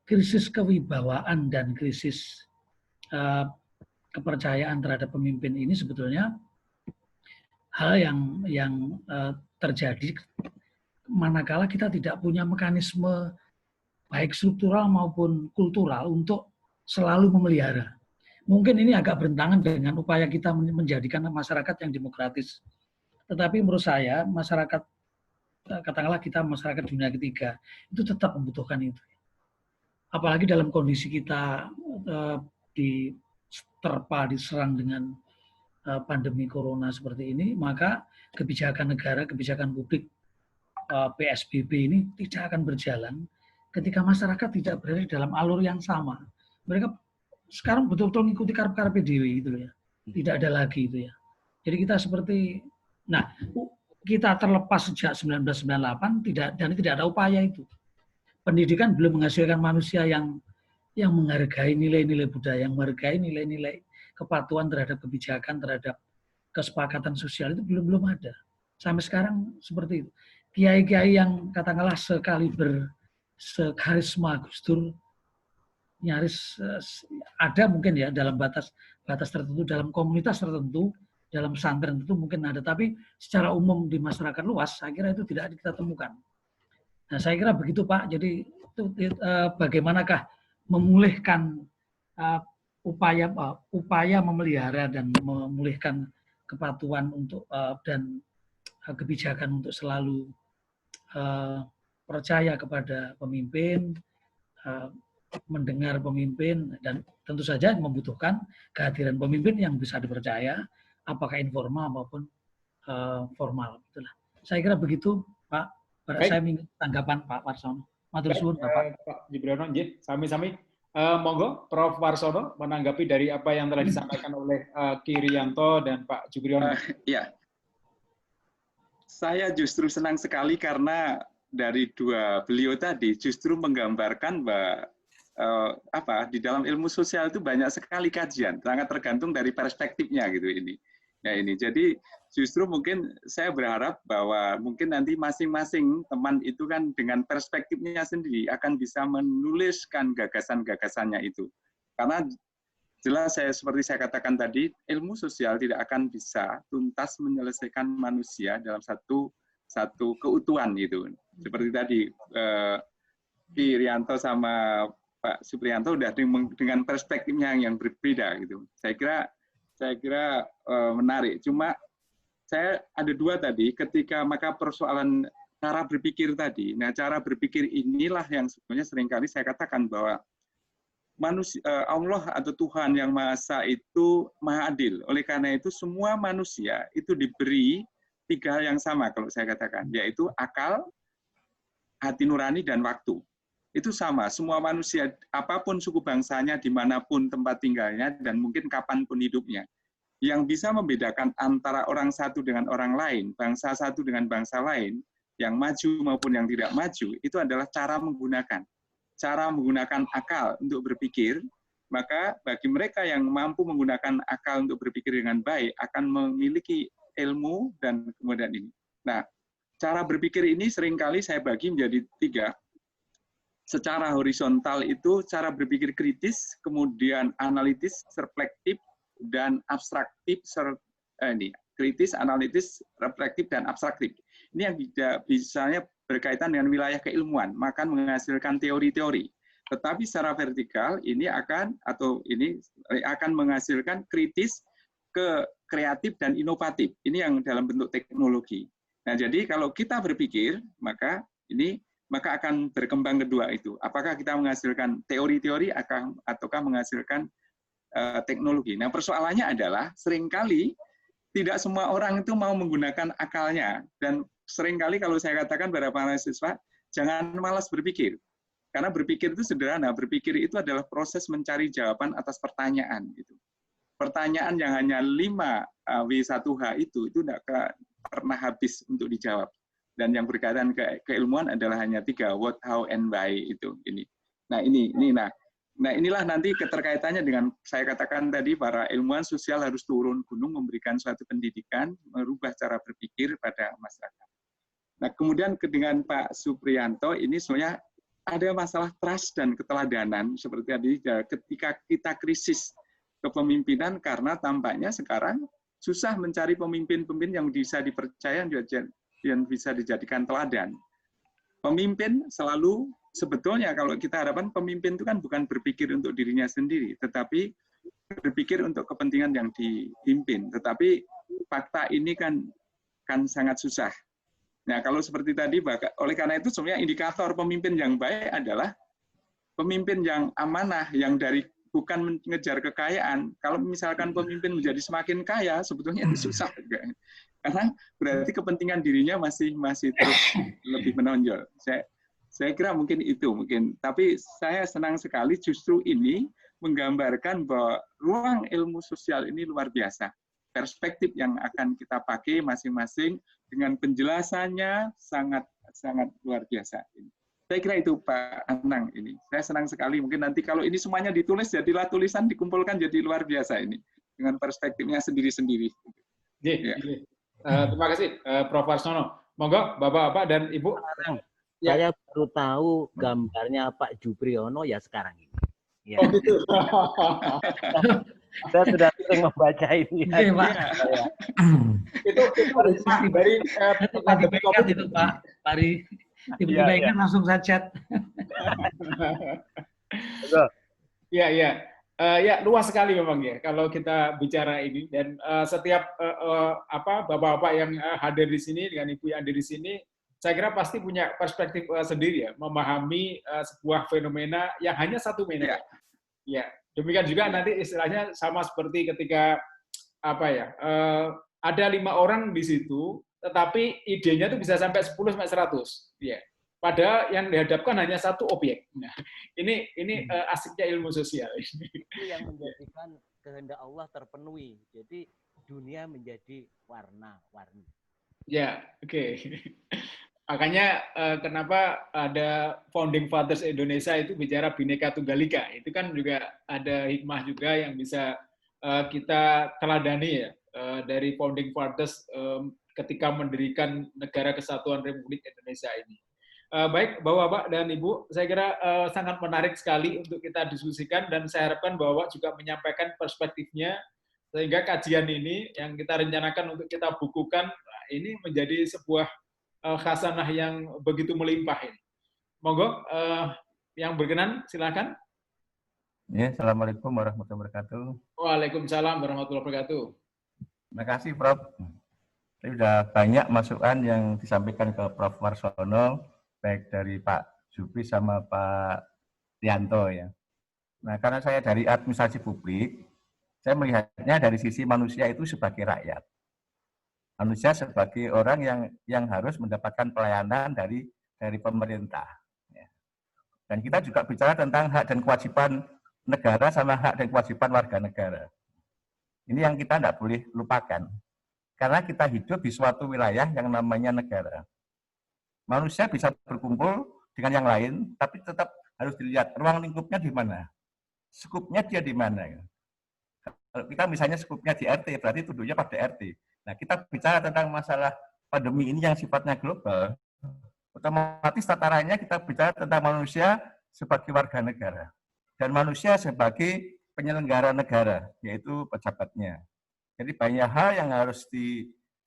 Krisis kewibawaan dan krisis kepercayaan terhadap pemimpin ini sebetulnya hal yang terjadi manakala kita tidak punya mekanisme baik struktural maupun kultural untuk selalu memelihara. Mungkin ini agak bertentangan dengan upaya kita menjadikan masyarakat yang demokratis. Tetapi menurut saya, masyarakat, katakanlah kita masyarakat dunia ketiga, itu tetap membutuhkan itu. Apalagi dalam kondisi kita diserang dengan pandemi corona seperti ini, maka kebijakan negara, kebijakan publik PSBB ini tidak akan berjalan ketika masyarakat tidak berada dalam alur yang sama. Mereka sekarang betul-betul mengikuti karep-karep dewe gitu ya. Tidak ada lagi itu ya. Jadi kita seperti, nah kita terlepas sejak 1998 tidak ada upaya itu. Pendidikan belum menghasilkan manusia yang menghargai nilai-nilai budaya, yang menghargai nilai-nilai kepatuhan terhadap kebijakan, terhadap kesepakatan sosial itu belum ada. Sampai sekarang seperti itu. Kiai-kiai yang katakanlah sekarisma Gus Dur nyaris ada mungkin ya dalam batas tertentu, dalam komunitas tertentu, dalam pesantren itu mungkin ada, tapi secara umum di masyarakat luas saya kira itu tidak kita temukan. Nah, saya kira begitu Pak. Jadi itu bagaimanakah memulihkan upaya memelihara dan memulihkan kepatuhan untuk dan kebijakan untuk selalu percaya kepada pemimpin, mendengar pemimpin, dan tentu saja membutuhkan kehadiran pemimpin yang bisa dipercaya, apakah informal maupun formal. Itulah. Saya kira begitu Pak. Saya minta tanggapan Pak Warsono. Matur suwun Bapak. Pak Jibrono, sami-sami. Monggo, Prof. Warsono menanggapi dari apa yang telah disampaikan oleh Ki Rianto dan Pak Jibrono. Ya, saya justru senang sekali karena dari dua beliau tadi justru menggambarkan bahwa di dalam ilmu sosial itu banyak sekali kajian, sangat tergantung dari perspektifnya gitu ini. Ya ini, jadi justru mungkin saya berharap bahwa mungkin nanti masing-masing teman itu kan dengan perspektifnya sendiri akan bisa menuliskan gagasan-gagasannya itu. Karena jelas seperti saya katakan tadi, ilmu sosial tidak akan bisa tuntas menyelesaikan manusia dalam satu keutuhan gitu. Seperti tadi Ki Rianto sama Pak Supriyanto udah dengan perspektifnya yang berbeda gitu. Saya kira menarik. Cuma saya ada dua tadi, maka persoalan cara berpikir tadi. Nah, cara berpikir inilah yang sebenarnya seringkali saya katakan bahwa manusia, Allah atau Tuhan yang Maha Esa itu Maha Adil. Oleh karena itu semua manusia itu diberi tiga hal yang sama kalau saya katakan, yaitu akal, hati nurani, dan waktu. Itu sama, semua manusia, apapun suku bangsanya, dimanapun tempat tinggalnya, dan mungkin kapanpun hidupnya. Yang bisa membedakan antara orang satu dengan orang lain, bangsa satu dengan bangsa lain, yang maju maupun yang tidak maju, itu adalah cara menggunakan akal untuk berpikir. Maka bagi mereka yang mampu menggunakan akal untuk berpikir dengan baik, akan memiliki ilmu dan kemudian ini. Nah, cara berpikir ini seringkali saya bagi menjadi tiga. Secara horizontal itu cara berpikir kritis, kemudian analitis, reflektif, dan abstraktif. Kritis, analitis, reflektif, dan abstraktif. Ini yang biasanya berkaitan dengan wilayah keilmuan, maka menghasilkan teori-teori. Tetapi secara vertikal ini akan menghasilkan kritis, ke kreatif, dan inovatif. Ini yang dalam bentuk teknologi. Nah, jadi kalau kita berpikir, maka akan berkembang kedua itu. Apakah kita menghasilkan teori-teori ataukah menghasilkan teknologi. Nah, persoalannya adalah seringkali tidak semua orang itu mau menggunakan akalnya. Dan seringkali kalau saya katakan pada para siswa, jangan malas berpikir. Karena berpikir itu sederhana. Berpikir itu adalah proses mencari jawaban atas pertanyaan. Gitu. Pertanyaan yang hanya 5W1H itu tidak pernah habis untuk dijawab. Dan yang berkaitan keilmuan adalah hanya 3, what, how, and why itu ini. Nah, inilah nanti keterkaitannya dengan saya katakan tadi, para ilmuwan sosial harus turun gunung memberikan suatu pendidikan, merubah cara berpikir pada masyarakat. Nah, kemudian dengan Pak Supriyanto ini sebenarnya ada masalah trust dan keteladanan seperti tadi ketika kita krisis kepemimpinan karena tampaknya sekarang susah mencari pemimpin-pemimpin yang bisa dipercaya dan bisa dijadikan teladan. Pemimpin selalu sebetulnya kalau kita harapkan pemimpin itu kan bukan berpikir untuk dirinya sendiri, tetapi berpikir untuk kepentingan yang dipimpin. Tetapi fakta ini kan sangat susah. Nah, kalau seperti tadi, oleh karena itu sebenarnya indikator pemimpin yang baik adalah pemimpin yang amanah, yang bukan mengejar kekayaan. Kalau misalkan pemimpin menjadi semakin kaya, sebetulnya itu susah juga. Karena berarti kepentingan dirinya masih terus lebih menonjol. Saya kira mungkin itu mungkin. Tapi saya senang sekali justru ini menggambarkan bahwa ruang ilmu sosial ini luar biasa. Perspektif yang akan kita pakai masing-masing dengan penjelasannya sangat luar biasa. Saya kira itu Pak Anang ini. Saya senang sekali. Mungkin nanti kalau ini semuanya ditulis, jadilah tulisan, dikumpulkan jadi luar biasa ini. Dengan perspektifnya sendiri-sendiri. Ya. Terima kasih Prof. Warsono. Monggo Bapak-Bapak dan Ibu. Saya baru tahu gambarnya Pak Jupriyono ya sekarang ini. Ya. Oh gitu. Saya sudah sering membaca ini. Oke, Pak. Itu dari Tadi itu Pak Pari. Tiba-tiba langsung saya chat. Iya. Ya luas sekali memang ya kalau kita bicara ini, dan setiap bapak-bapak yang hadir di sini dengan ibu yang hadir di sini, saya kira pasti punya perspektif sendiri ya, memahami sebuah fenomena yang hanya satu fenomena. Ya, demikian juga nanti istilahnya sama seperti ketika ada 5 orang di situ, tetapi idenya itu bisa sampai 10 sampai 100. Ya. Padahal yang dihadapkan hanya satu objek. Nah, ini asiknya ilmu sosial. Itu yang menjadikan kehendak Allah terpenuhi. Jadi dunia menjadi warna-warni. Ya, oke. Makanya kenapa ada Founding Fathers Indonesia itu bicara Bhinneka Tunggal Ika. Itu kan juga ada hikmah juga yang bisa kita teladani ya dari Founding Fathers ketika mendirikan Negara Kesatuan Republik Indonesia ini. Baik, Bapak-Bapak dan Ibu, saya kira sangat menarik sekali untuk kita diskusikan, dan saya harapkan Bapak juga menyampaikan perspektifnya sehingga kajian ini yang kita rencanakan untuk kita bukukan ini menjadi sebuah khasanah yang begitu melimpah ini. Monggo, yang berkenan silakan. Ya, Assalamualaikum warahmatullahi wabarakatuh. Waalaikumsalam warahmatullahi wabarakatuh. Terima kasih Prof. Sudah banyak masukan yang disampaikan ke Prof. Warsono, baik dari Pak Jupri sama Pak Rianto ya. Nah, karena saya dari administrasi publik, saya melihatnya dari sisi manusia itu sebagai rakyat. Manusia sebagai orang yang harus mendapatkan pelayanan dari pemerintah. Dan kita juga bicara tentang hak dan kewajiban negara sama hak dan kewajiban warga negara. Ini yang kita tidak boleh lupakan. Karena kita hidup di suatu wilayah yang namanya negara. Manusia bisa berkumpul dengan yang lain, tapi tetap harus dilihat ruang lingkupnya di mana. Skupnya dia di mana. Kalau kita misalnya skupnya di RT, berarti duduknya pada RT. Nah, kita bicara tentang masalah pandemi ini yang sifatnya global, otomatis tatarannya kita bicara tentang manusia sebagai warga negara dan manusia sebagai penyelenggara negara, yaitu pejabatnya. Jadi banyak hal yang harus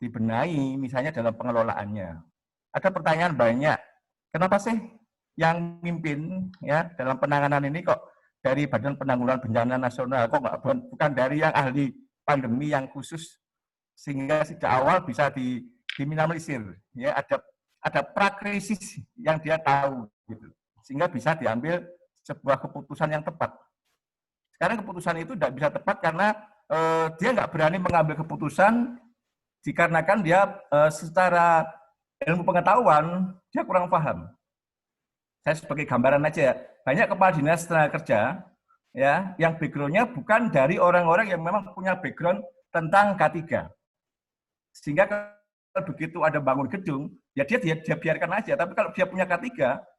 dibenahi, misalnya dalam pengelolaannya. Ada pertanyaan banyak, kenapa sih yang mimpin ya dalam penanganan ini kok dari Badan Penanggulangan Bencana Nasional, kok bukan dari yang ahli pandemi yang khusus, sehingga sejak awal bisa diminimalisir. Ya, ada prakrisis yang dia tahu, gitu, sehingga bisa diambil sebuah keputusan yang tepat. Sekarang keputusan itu tidak bisa tepat karena dia nggak berani mengambil keputusan dikarenakan dia secara ilmu pengetahuan dia kurang paham. Saya sebagai gambaran aja ya, banyak kepala dinas tenaga kerja ya yang background-nya bukan dari orang-orang yang memang punya background tentang K3. Sehingga kalau begitu ada bangun gedung, ya dia biarkan aja. Tapi kalau dia punya K3,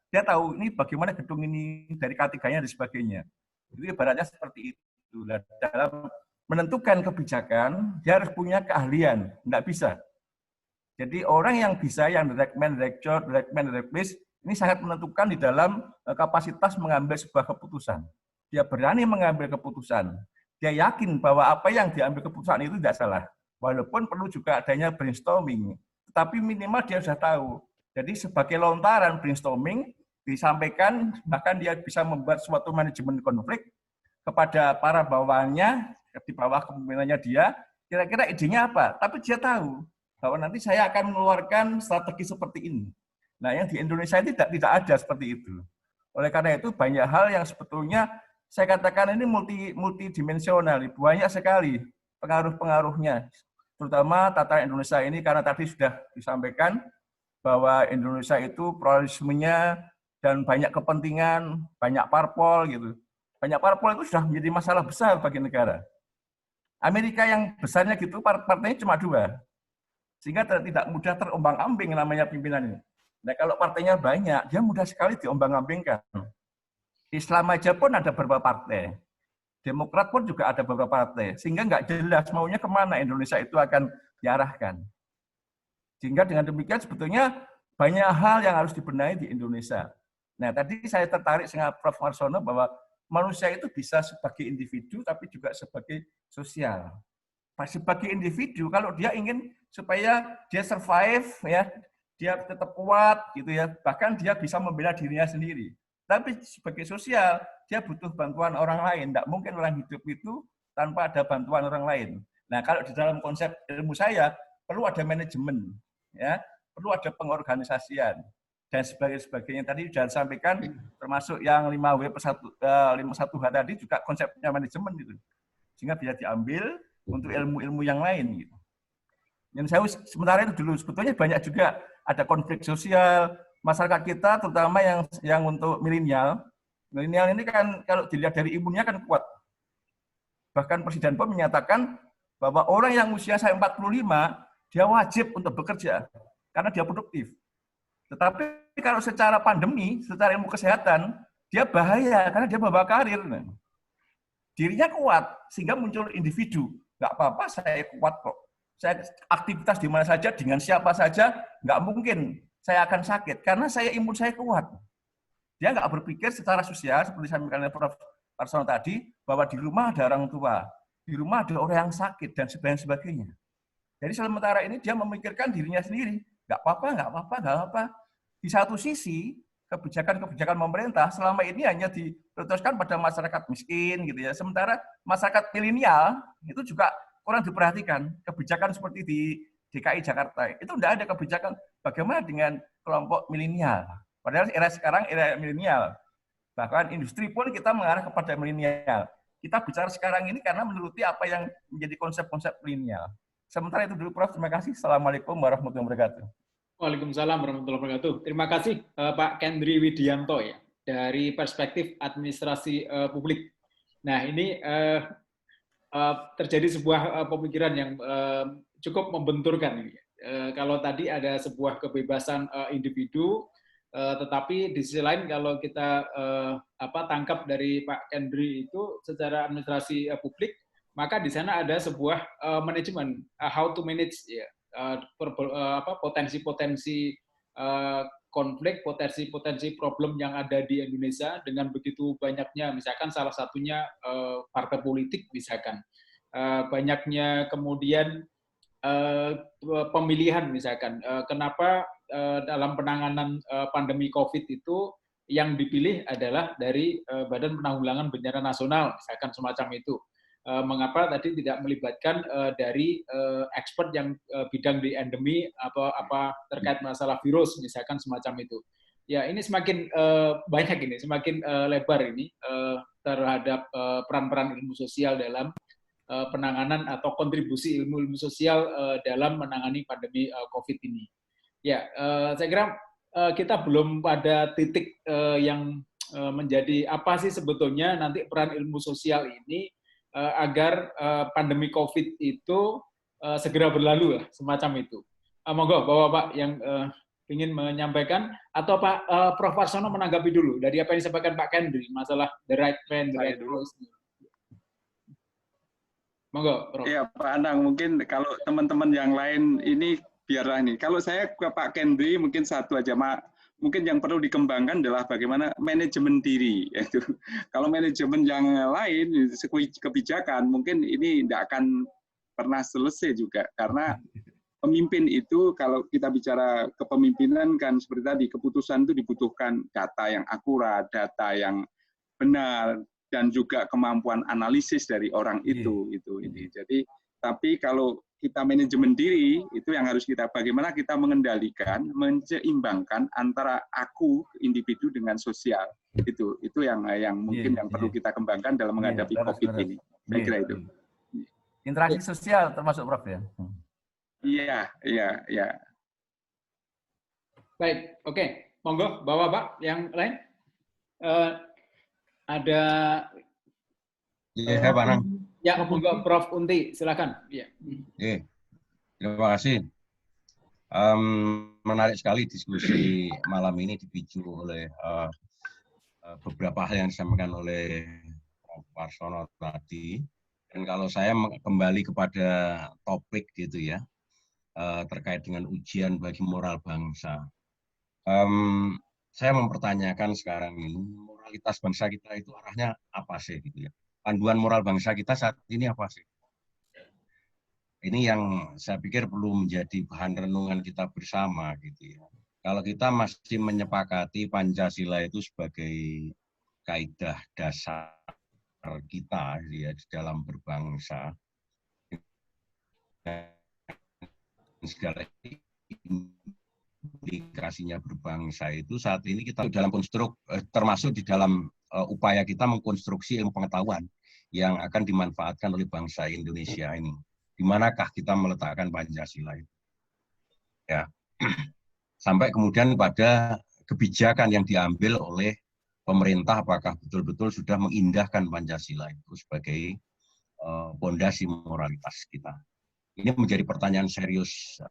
dia tahu ini bagaimana gedung ini dari K3-nya dan sebagainya. Itu ibaratnya seperti itu. Dalam menentukan kebijakan, dia harus punya keahlian. Nggak bisa. Jadi orang yang bisa, yang direct man, direct job, direct man, direct place, ini sangat menentukan di dalam kapasitas mengambil sebuah keputusan. Dia berani mengambil keputusan. Dia yakin bahwa apa yang diambil keputusan itu tidak salah. Walaupun perlu juga adanya brainstorming. Tapi minimal dia sudah tahu. Jadi sebagai lontaran brainstorming, disampaikan, bahkan dia bisa membuat suatu manajemen konflik, kepada para bawahannya, di bawah kepemimpinannya dia, kira-kira idenya apa. Tapi dia tahu bahwa nanti saya akan mengeluarkan strategi seperti ini. Nah, yang di Indonesia tidak ada seperti itu. Oleh karena itu, banyak hal yang sebetulnya saya katakan ini multidimensional, banyak sekali pengaruh-pengaruhnya. Terutama tataran Indonesia ini, karena tadi sudah disampaikan bahwa Indonesia itu pluralismenya dan banyak kepentingan, banyak parpol gitu. Banyak parpol itu sudah menjadi masalah besar bagi negara. Amerika yang besarnya gitu, partainya cuma 2. Sehingga tidak mudah terombang-ambing namanya pimpinannya. Nah, kalau partainya banyak, dia mudah sekali diombang-ambingkan. Islam aja pun ada beberapa partai. Demokrat pun juga ada beberapa partai. Sehingga nggak jelas maunya kemana Indonesia itu akan diarahkan. Sehingga dengan demikian sebetulnya banyak hal yang harus dibenahi di Indonesia. Nah, tadi saya tertarik dengan Prof. Marsono bahwa manusia itu bisa sebagai individu, tapi juga sebagai sosial. Sebagai individu, kalau dia ingin supaya dia survive, ya, dia tetap kuat, gitu ya, bahkan dia bisa membela dirinya sendiri. Tapi sebagai sosial, dia butuh bantuan orang lain. Tidak mungkin orang hidup itu tanpa ada bantuan orang lain. Nah, kalau di dalam konsep ilmu saya, perlu ada manajemen, ya, perlu ada pengorganisasian, dan sebagainya. Tadi sudah disampaikan, termasuk yang 5W+1H tadi juga konsepnya manajemen gitu. Sehingga bisa diambil untuk ilmu-ilmu yang lain gitu. Yang saya sementara itu dulu, sebetulnya banyak juga ada konflik sosial masyarakat kita, terutama yang untuk milenial. Milenial ini kan kalau dilihat dari imunnya kan kuat. Bahkan Presiden pun menyatakan bahwa orang yang usia saya 45, dia wajib untuk bekerja karena dia produktif. Tetapi kalau secara pandemi, secara ilmu kesehatan, dia bahaya karena dia membawa karir. Dirinya kuat sehingga muncul individu. Nggak apa-apa, saya kuat kok. Saya aktivitas di mana saja, dengan siapa saja, nggak mungkin saya akan sakit, karena imun saya kuat. Dia nggak berpikir secara sosial, seperti saya sampaikan oleh Prof. Marsono tadi, bahwa di rumah ada orang tua, di rumah ada orang yang sakit, dan sebagainya. Jadi sementara ini dia memikirkan dirinya sendiri. Nggak apa-apa. Di satu sisi, kebijakan pemerintah selama ini hanya diprioritaskan pada masyarakat miskin, gitu ya. Sementara masyarakat milenial itu juga kurang diperhatikan. Kebijakan seperti di DKI Jakarta itu tidak ada kebijakan bagaimana dengan kelompok milenial. Padahal era sekarang era milenial. Bahkan industri pun kita mengarah kepada milenial. Kita bicara sekarang ini karena menuruti apa yang menjadi konsep-konsep milenial. Sementara itu dulu, Prof. Terima kasih. Assalamualaikum warahmatullahi wabarakatuh. Waalaikumsalam warahmatullahi wabarakatuh. Terima kasih Pak Kendri Widianto ya, dari perspektif administrasi publik. Nah, ini terjadi sebuah pemikiran yang cukup membenturkan ini. Kalau tadi ada sebuah kebebasan individu, tetapi di sisi lain kalau kita tangkap dari Pak Kendri itu secara administrasi publik, maka di sana ada sebuah manajemen, how to manage ya, potensi-potensi konflik, potensi-potensi problem yang ada di Indonesia dengan begitu banyaknya, misalkan salah satunya partai politik, misalkan banyaknya kemudian pemilihan, misalkan kenapa dalam penanganan pandemi COVID itu yang dipilih adalah dari Badan Penanggulangan Bencana Nasional, misalkan semacam itu. Mengapa tadi tidak melibatkan dari expert yang bidang di endemi atau apa terkait masalah virus, misalkan semacam itu. Ya, ini semakin banyak ini, semakin lebar ini terhadap peran-peran ilmu sosial dalam penanganan atau kontribusi ilmu sosial dalam menangani pandemi COVID ini. Ya, saya kira kita belum pada titik yang menjadi apa sih sebetulnya nanti peran ilmu sosial ini agar pandemi COVID itu segera berlalu lah, semacam itu. Monggo Bapak-Bapak yang ingin menyampaikan, atau Pak Prof. Warsono menanggapi dulu dari apa yang disampaikan Pak Kendri, masalah the right man, the right rules. Monggo, Prof. Ya, Pak Anang, mungkin kalau teman-teman yang lain ini biarlah nih. Kalau saya ke Pak Kendri mungkin satu aja, mungkin yang perlu dikembangkan adalah bagaimana manajemen diri. Yaitu, kalau manajemen yang lain, kebijakan, mungkin ini tidak akan pernah selesai juga. Karena pemimpin itu, kalau kita bicara kepemimpinan, kan seperti tadi, keputusan itu dibutuhkan data yang akurat, data yang benar, dan juga kemampuan analisis dari orang itu ini. Jadi tapi kalau kita manajemen diri itu yang harus kita bagaimana kita mengendalikan, menyeimbangkan antara aku individu dengan sosial itu yang mungkin yang perlu kita kembangkan dalam menghadapi COVID ini. Saya kira itu. Interaksi sosial termasuk Prof ya. Iya. Baik, oke. Monggo, Bapak yang lain. Ada Iya, Pak Nang. ya, monggo Prof Unti, silakan. Ya. Terima kasih. Menarik sekali diskusi malam ini dipicu oleh beberapa hal yang disampaikan oleh Prof. Warsono tadi. Dan kalau saya kembali kepada topik gitu ya, terkait dengan ujian bagi moral bangsa. Saya mempertanyakan sekarang ini, moralitas bangsa kita itu arahnya apa sih gitu ya? Panduan moral bangsa kita saat ini apa sih? Ini yang saya pikir perlu menjadi bahan renungan kita bersama gitu ya. Kalau kita masih menyepakati Pancasila itu sebagai kaidah dasar kita ya, di dalam berbangsa, segala implikasinya berbangsa itu saat ini kita dalam konstruk termasuk di dalam upaya kita mengkonstruksi ilmu pengetahuan yang akan dimanfaatkan oleh bangsa Indonesia ini. Di manakah kita meletakkan Pancasila itu? Ya. Sampai kemudian pada kebijakan yang diambil oleh pemerintah apakah betul-betul sudah mengindahkan Pancasila itu sebagai pondasi moralitas kita. Ini menjadi pertanyaan serius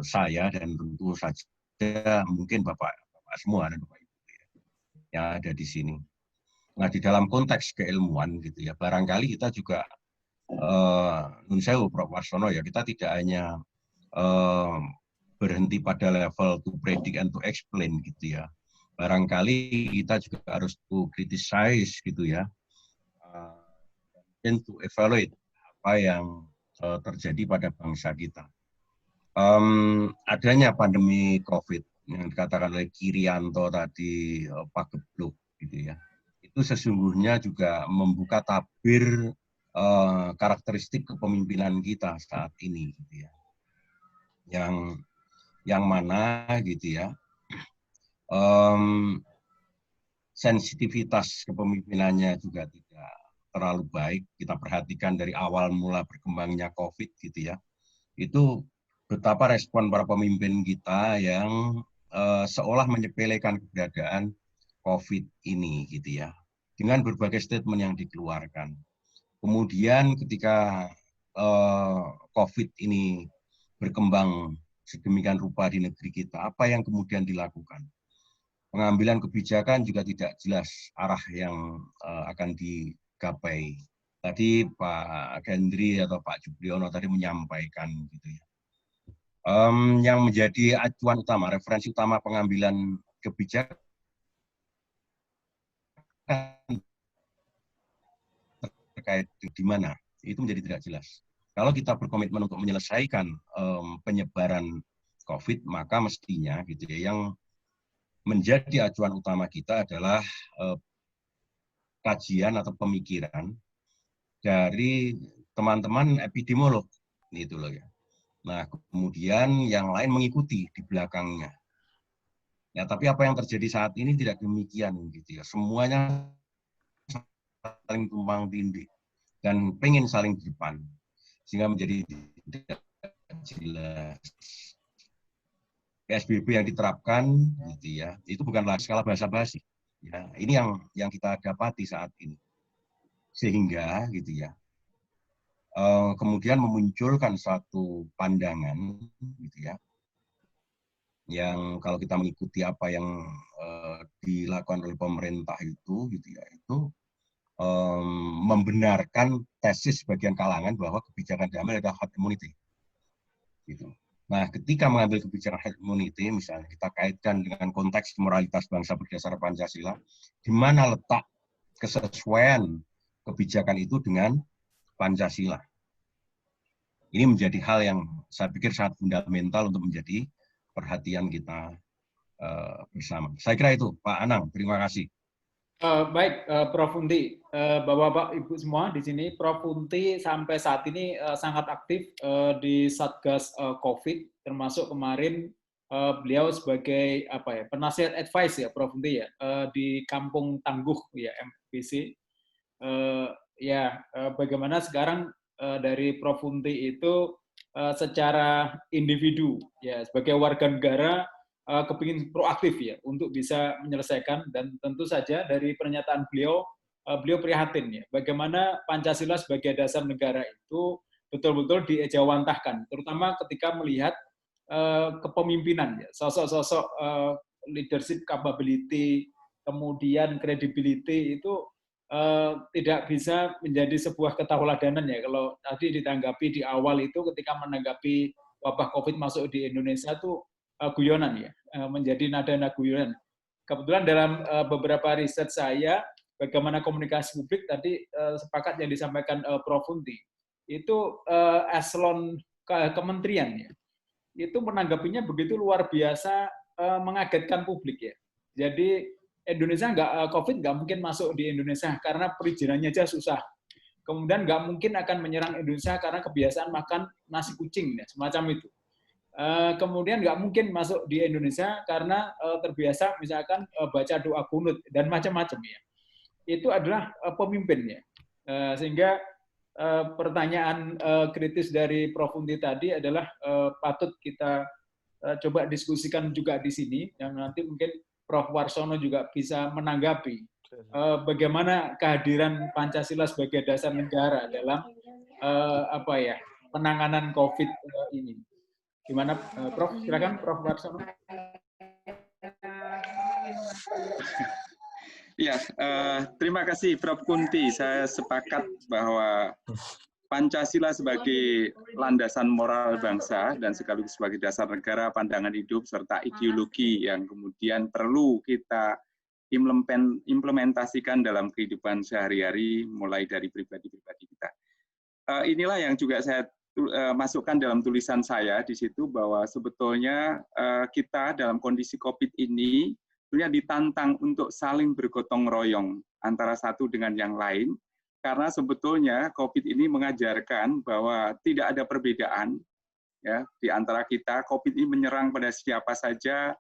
saya dan tentu saja mungkin Bapak semua dan Bapak Ibu yang ada di sini. Nah, di dalam konteks keilmuan gitu ya, barangkali kita juga nun sewu Prof. Warsono ya, kita tidak hanya berhenti pada level to predict and to explain gitu ya. Barangkali kita juga harus to criticize gitu ya, and to evaluate apa yang terjadi pada bangsa kita. Adanya pandemi COVID yang dikatakan oleh Kirianto tadi, pagebluk gitu ya, itu sesungguhnya juga membuka tabir karakteristik kepemimpinan kita saat ini gitu ya, yang mana gitu ya, sensitivitas kepemimpinannya juga tidak terlalu baik. Kita perhatikan dari awal mula berkembangnya COVID gitu ya, itu betapa respon para pemimpin kita yang seolah menyepelekan keberadaan COVID ini gitu ya, dengan berbagai statement yang dikeluarkan. Kemudian ketika COVID ini berkembang sedemikian rupa di negeri kita, apa yang kemudian dilakukan? Pengambilan kebijakan juga tidak jelas arah yang akan digapai. Tadi Pak Gendri atau Pak Jubliono tadi menyampaikan gitu ya. Yang menjadi acuan utama, referensi utama pengambilan kebijakan terkait di mana, itu menjadi tidak jelas. Kalau kita berkomitmen untuk menyelesaikan penyebaran COVID, maka mestinya gitu ya, yang menjadi acuan utama kita adalah kajian atau pemikiran dari teman-teman epidemiolog, itu loh ya. Nah, kemudian yang lain mengikuti di belakangnya. Ya, tapi apa yang terjadi saat ini tidak demikian gitu ya. Semuanya saling tumpang tindih dan pengen saling di depan, sehingga menjadi tidak jelas. PSBB yang diterapkan gitu ya, itu bukanlah skala basa-basi. Ya, ini yang kita dapati saat ini. Sehingga gitu ya, kemudian memunculkan satu pandangan gitu ya, yang kalau kita mengikuti apa yang dilakukan oleh pemerintah itu gitu ya, itu membenarkan tesis sebagian kalangan bahwa kebijakan diambil adalah herd immunity gitu. Nah, ketika mengambil kebijakan herd immunity, misalnya kita kaitkan dengan konteks moralitas bangsa berdasar Pancasila, di mana letak kesesuaian kebijakan itu dengan Pancasila. Ini menjadi hal yang saya pikir sangat fundamental untuk menjadi perhatian kita bersama. Saya kira itu, Pak Anang. Terima kasih. Baik, Prof. Unti, Bapak-Bapak, Ibu semua di sini, Prof. Unti sampai saat ini sangat aktif di Satgas COVID, termasuk kemarin beliau sebagai penasihat advice ya, Prof. Unti ya, di Kampung Tangguh ya, MPC. Bagaimana sekarang dari Prof. Unti itu secara individu ya, sebagai warga negara kepingin proaktif ya untuk bisa menyelesaikan, dan tentu saja dari pernyataan beliau, beliau prihatin ya bagaimana Pancasila sebagai dasar negara itu betul-betul diejawantahkan, terutama ketika melihat kepemimpinan ya, sosok-sosok leadership capability, kemudian credibility itu tidak bisa menjadi sebuah ketauladanan ya. Kalau tadi ditanggapi di awal itu ketika menanggapi wabah COVID masuk di Indonesia itu guyonan ya, menjadi nada guyonan. Kebetulan dalam beberapa riset saya, bagaimana komunikasi publik tadi sepakat yang disampaikan Prof. Unti, itu eselon kementerian ya, itu menanggapinya begitu luar biasa mengagetkan publik ya. Jadi Indonesia COVID nggak mungkin masuk di Indonesia karena perizinannya aja susah. Kemudian nggak mungkin akan menyerang Indonesia karena kebiasaan makan nasi kucing ya, semacam itu. Kemudian nggak mungkin masuk di Indonesia karena terbiasa misalkan baca doa kunut dan macam-macam ya. Itu adalah pemimpinnya. Sehingga pertanyaan kritis dari Prof. Unti tadi adalah patut kita coba diskusikan juga di sini, yang nanti mungkin Prof. Warsono juga bisa menanggapi bagaimana kehadiran Pancasila sebagai dasar negara dalam penanganan COVID ini. Gimana, Prof? Silakan, Prof. Warsono. Ya, terima kasih Prof. Kunti. Saya sepakat bahwa Pancasila sebagai landasan moral bangsa dan sekaligus sebagai dasar negara, pandangan hidup, serta ideologi yang kemudian perlu kita implementasikan dalam kehidupan sehari-hari, mulai dari pribadi-pribadi kita. Inilah yang juga saya masukkan dalam tulisan saya di situ, bahwa sebetulnya kita dalam kondisi COVID ini sebenarnya ditantang untuk saling bergotong royong antara satu dengan yang lain, karena sebetulnya COVID ini mengajarkan bahwa tidak ada perbedaan ya di antara kita. COVID ini menyerang pada siapa saja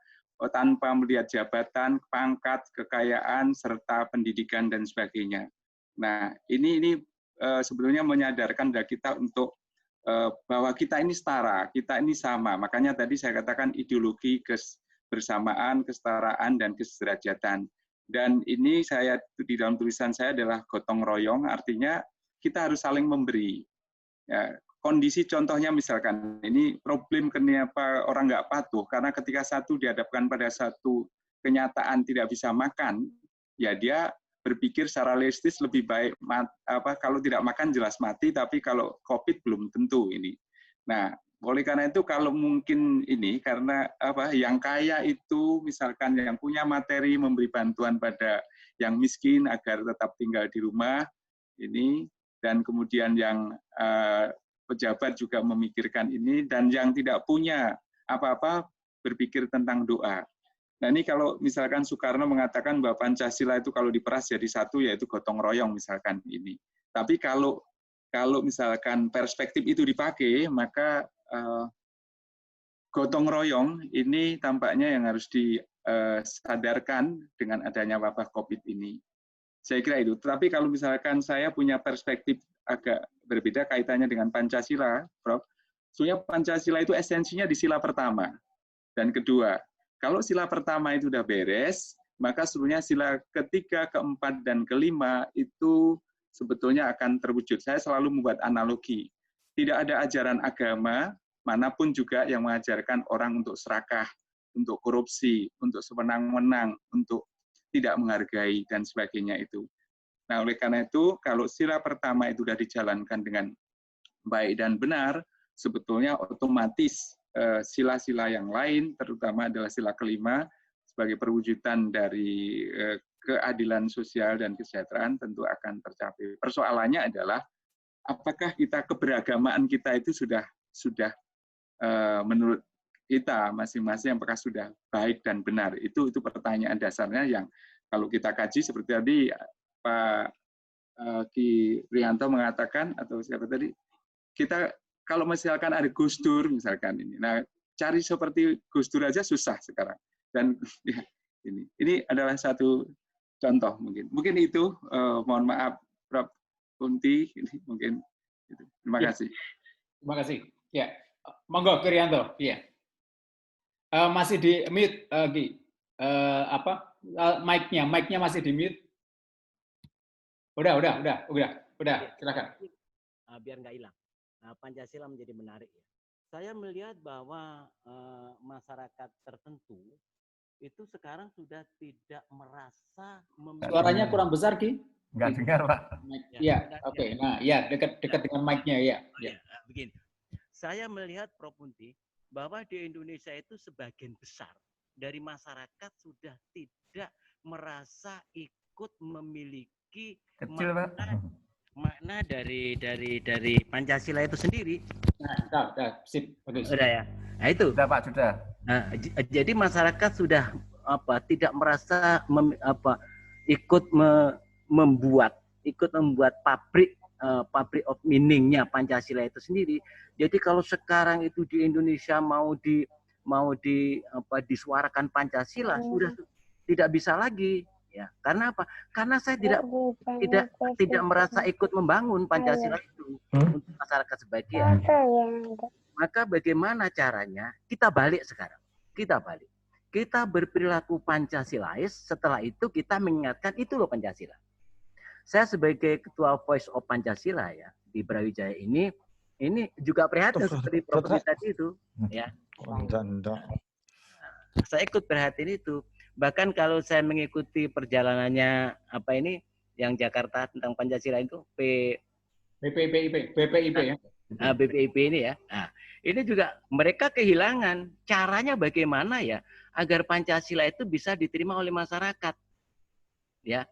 tanpa melihat jabatan, pangkat, kekayaan, serta pendidikan dan sebagainya. Nah, ini sebetulnya menyadarkan dari kita untuk bahwa kita ini setara, kita ini sama. Makanya tadi saya katakan ideologi kebersamaan, kesetaraan, dan kesederajatan. Dan ini saya di dalam tulisan saya adalah gotong royong, artinya kita harus saling memberi. Ya, kondisi contohnya misalkan, ini problem kenapa orang nggak patuh, karena ketika satu dihadapkan pada satu kenyataan tidak bisa makan, ya dia berpikir secara realistis lebih baik kalau tidak makan jelas mati, tapi kalau COVID belum tentu ini. Nah, oleh karena itu kalau mungkin ini karena yang kaya itu misalkan yang punya materi memberi bantuan pada yang miskin agar tetap tinggal di rumah ini, dan kemudian yang pejabat juga memikirkan ini, dan yang tidak punya apa-apa berpikir tentang doa. Nah, ini kalau misalkan Soekarno mengatakan bahwa Pancasila itu kalau diperas jadi satu, yaitu gotong royong misalkan ini. Tapi kalau misalkan perspektif itu dipakai, maka gotong royong ini tampaknya yang harus disadarkan dengan adanya wabah COVID ini. Saya kira itu. Tapi kalau misalkan saya punya perspektif agak berbeda kaitannya dengan Pancasila, Prof. Sebenarnya Pancasila itu esensinya di sila pertama dan kedua. Kalau sila pertama itu sudah beres, maka sebenarnya sila ketiga, keempat, dan kelima itu sebetulnya akan terwujud. Saya selalu membuat analogi. Tidak ada ajaran agama manapun juga yang mengajarkan orang untuk serakah, untuk korupsi, untuk sewenang-wenang, untuk tidak menghargai, dan sebagainya itu. Nah, oleh karena itu, kalau sila pertama itu sudah dijalankan dengan baik dan benar, sebetulnya otomatis sila-sila yang lain, terutama adalah sila kelima, sebagai perwujudan dari keadilan sosial dan kesejahteraan tentu akan tercapai. Persoalannya adalah, apakah keberagamaan kita itu sudah menurut kita masing-masing apakah sudah baik dan benar? Itu pertanyaan dasarnya yang Kalau kita kaji seperti tadi Pak Ki Rianto mengatakan, atau siapa tadi, kita kalau misalkan ada Gus Dur misalkan ini, nah cari seperti Gus Dur aja susah sekarang. Dan ya, ini adalah satu contoh mungkin itu. Mohon maaf Prof. Kunti, ini mungkin itu. Terima kasih. Terima kasih. Ya, monggo Krianto. Iya. Masih di mute, Ki. Mic-nya masih di mute. Udah. Silakan. Biar nggak hilang. Pancasila menjadi menarik ya. Saya melihat bahwa masyarakat tertentu itu sekarang sudah tidak merasa Suaranya kurang besar, Ki. Nggak dengar, Pak. Ya, oke. Nah, ya dekat dengan mic-nya ya. Begini. Saya melihat Prof. Kunti bahwa di Indonesia itu sebagian besar dari masyarakat sudah tidak merasa ikut memiliki makna dari Pancasila itu sendiri. Nah, sip, bagus. Sudah ya. Nah itu. Sudah Pak, sudah. Nah, jadi masyarakat sudah tidak merasa ikut membuat pabrik of meaning-nya Pancasila itu sendiri. Jadi kalau sekarang itu di Indonesia mau disuarakan Pancasila sudah tidak bisa lagi. Ya, karena apa? Karena saya tidak merasa ikut membangun Pancasila itu untuk masyarakat sebagian. Maka bagaimana caranya? Kita balik sekarang. Kita berperilaku Pancasilais, setelah itu kita mengingatkan itu loh Pancasila. Saya sebagai ketua Voice of Pancasila ya di Brawijaya ini juga prihatin seperti Prof. tadi itu. Ya. Saya ikut prihatin itu. Bahkan kalau saya mengikuti perjalanannya yang Jakarta tentang Pancasila itu BPIP ya. BPIP ini ya. Nah, ini juga mereka kehilangan caranya bagaimana ya agar Pancasila itu bisa diterima oleh masyarakat. Ya.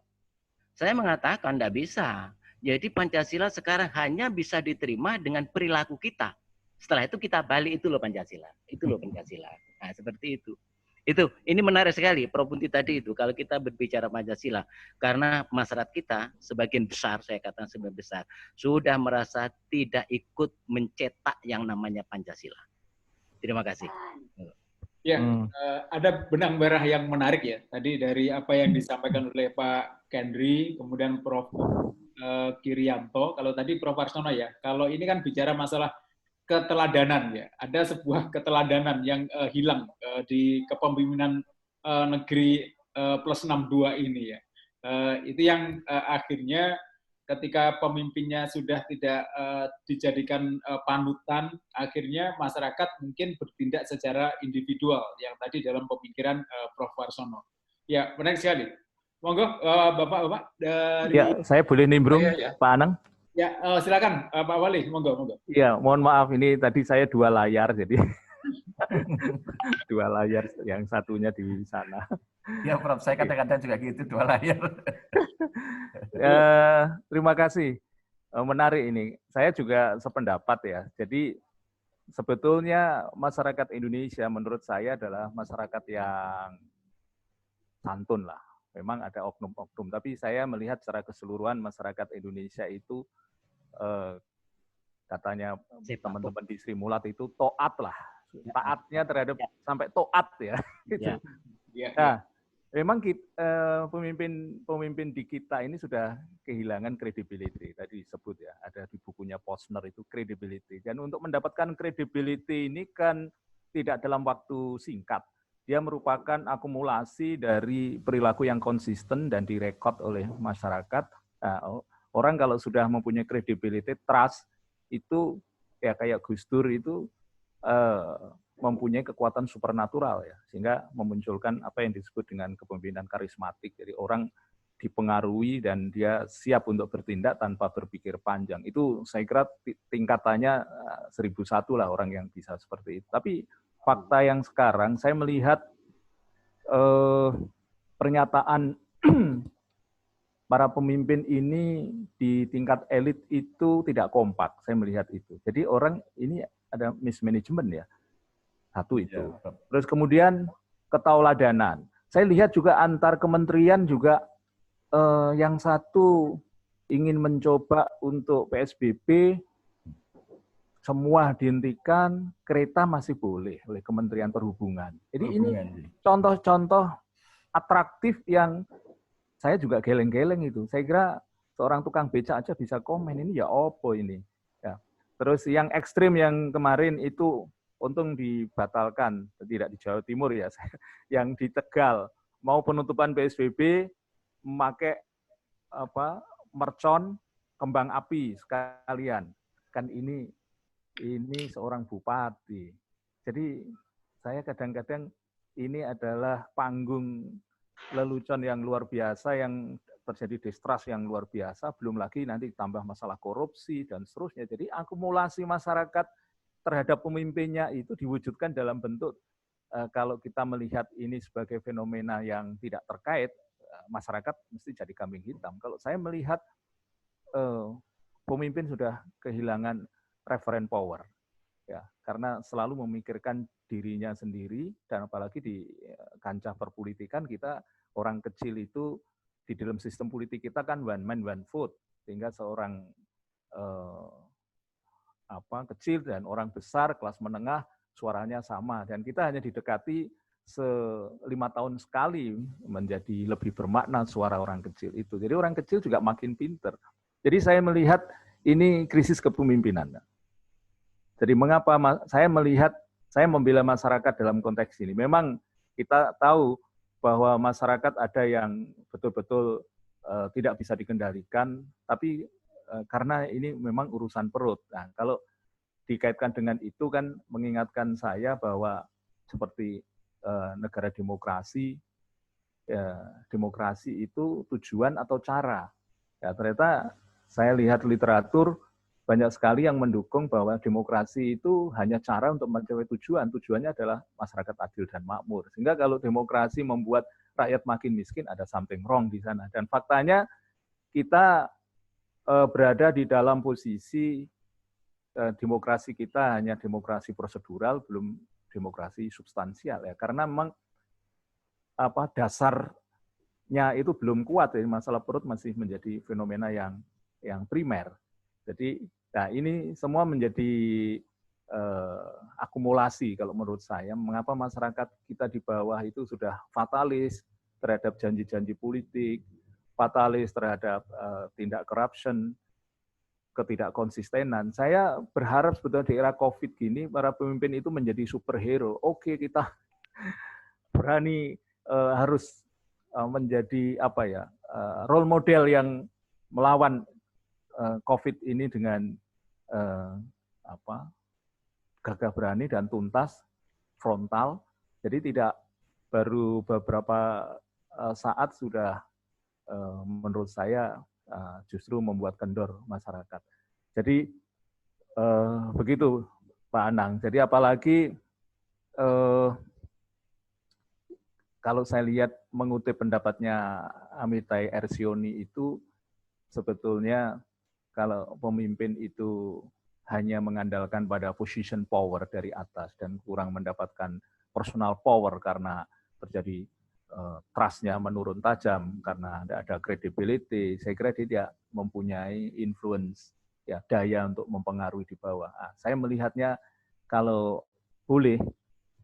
Saya mengatakan tidak bisa. Jadi Pancasila sekarang hanya bisa diterima dengan perilaku kita. Setelah itu kita balik itu loh Pancasila. Itu loh Pancasila. Nah, seperti itu. Ini menarik sekali Prof. Kunti tadi itu kalau kita berbicara Pancasila karena masyarakat kita sebagian besar, saya katakan sebagian besar sudah merasa tidak ikut mencetak yang namanya Pancasila. Terima kasih. Ya, ada benang merah yang menarik ya tadi dari apa yang disampaikan oleh Pak Kendri, kemudian Prof. Kirianto. Kalau tadi Prof. Warsono ya, kalau ini kan bicara masalah keteladanan ya, ada sebuah keteladanan yang hilang di kepemimpinan negeri plus 62 ini ya. Itu yang akhirnya ketika pemimpinnya sudah tidak dijadikan panutan, akhirnya masyarakat mungkin bertindak secara individual yang tadi dalam pemikiran Prof. Warsono. Ya, menarik sekali. Monggo Bapak-bapak dari. Ya, saya boleh nimbrung Pak Anang? Ya, silakan Pak Wali, monggo. Iya, mohon maaf ini tadi saya dua layar jadi dua layar, yang satunya di sana. Ya, Prof, saya kadang-kadang juga gitu dua layar. Terima kasih, menarik ini. Saya juga sependapat ya. Jadi sebetulnya masyarakat Indonesia menurut saya adalah masyarakat yang santun lah. Memang ada oknum-oknum, tapi saya melihat secara keseluruhan masyarakat Indonesia itu katanya teman-teman di Sri Mulat itu taat lah, taatnya terhadap sampai taat ya. Gitu. Nah, memang pemimpin di kita ini sudah kehilangan credibility, tadi disebut ya, ada di bukunya Posner itu credibility. Dan untuk mendapatkan credibility ini kan tidak dalam waktu singkat. Dia merupakan akumulasi dari perilaku yang konsisten dan direkod oleh masyarakat. Nah, orang kalau sudah mempunyai credibility, trust, itu ya kayak Gus Dur itu mempunyai kekuatan supernatural ya, sehingga memunculkan apa yang disebut dengan kepemimpinan karismatik. Jadi orang dipengaruhi dan dia siap untuk bertindak tanpa berpikir panjang. Itu saya kira tingkatannya 1001 lah orang yang bisa seperti itu. Tapi fakta yang sekarang saya melihat pernyataan para pemimpin ini di tingkat elit itu tidak kompak. Saya melihat itu. Jadi orang ini ada mismanagement ya. Satu itu. Terus kemudian ketauladanan. saya lihat juga antar kementerian juga yang satu ingin mencoba untuk PSBB, semua dihentikan, kereta masih boleh oleh Kementerian Perhubungan. Jadi ini contoh-contoh atraktif yang saya juga geleng-geleng itu. Saya kira seorang tukang becak aja bisa komen, ini ya opo ini. Ya. Terus yang ekstrim yang kemarin itu untung dibatalkan, tidak di Jawa Timur ya, yang di Tegal mau penutupan PSBB memakai mercon kembang api sekalian. Kan ini seorang bupati. Jadi saya kadang-kadang ini adalah panggung lelucon yang luar biasa, yang terjadi distrust yang luar biasa, belum lagi nanti tambah masalah korupsi dan seterusnya. Jadi akumulasi masyarakat terhadap pemimpinnya itu diwujudkan dalam bentuk, kalau kita melihat ini sebagai fenomena yang tidak terkait, masyarakat mesti jadi kambing hitam. Kalau saya melihat pemimpin sudah kehilangan referent power, ya, karena selalu memikirkan dirinya sendiri, dan apalagi di kancah perpolitikan kita orang kecil itu di dalam sistem politik kita kan one man one vote, sehingga seorang kecil dan orang besar kelas menengah suaranya sama, dan kita hanya didekati 5 tahun sekali menjadi lebih bermakna suara orang kecil itu. Jadi orang kecil juga makin pinter. Jadi saya melihat ini krisis kepemimpinan. Jadi mengapa saya membela masyarakat dalam konteks ini? Memang kita tahu bahwa masyarakat ada yang betul-betul tidak bisa dikendalikan, tapi karena ini memang urusan perut. Nah, kalau dikaitkan dengan itu kan mengingatkan saya bahwa seperti negara demokrasi, ya, demokrasi itu tujuan atau cara. Ya, ternyata saya lihat literatur banyak sekali yang mendukung bahwa demokrasi itu hanya cara untuk mencapai tujuan. Tujuannya adalah masyarakat adil dan makmur. Sehingga kalau demokrasi membuat rakyat makin miskin, ada something wrong di sana. Dan faktanya kita berada di dalam posisi demokrasi kita hanya demokrasi prosedural, belum demokrasi substansial, ya. Karena memang dasarnya itu belum kuat, ya. Masalah perut masih menjadi fenomena yang primer. Jadi, nah ini semua menjadi akumulasi kalau menurut saya, mengapa masyarakat kita di bawah itu sudah fatalis terhadap janji-janji politik, fatalis terhadap tindak corruption, ketidakkonsistenan. Saya berharap sebetulnya di era COVID gini, para pemimpin itu menjadi superhero. Oke, kita berani harus menjadi role model yang melawan COVID ini dengan gagah berani dan tuntas, frontal. Jadi tidak baru beberapa saat sudah menurut saya justru membuat kendor masyarakat. Jadi begitu Pak Anang. Jadi apalagi kalau saya lihat mengutip pendapatnya Amitai Ersioni itu sebetulnya kalau pemimpin itu hanya mengandalkan pada position power dari atas dan kurang mendapatkan personal power karena terjadi trust-nya menurun tajam karena ada credibility, saya kira dia tidak mempunyai influence, ya, daya untuk mempengaruhi di bawah. Saya melihatnya kalau boleh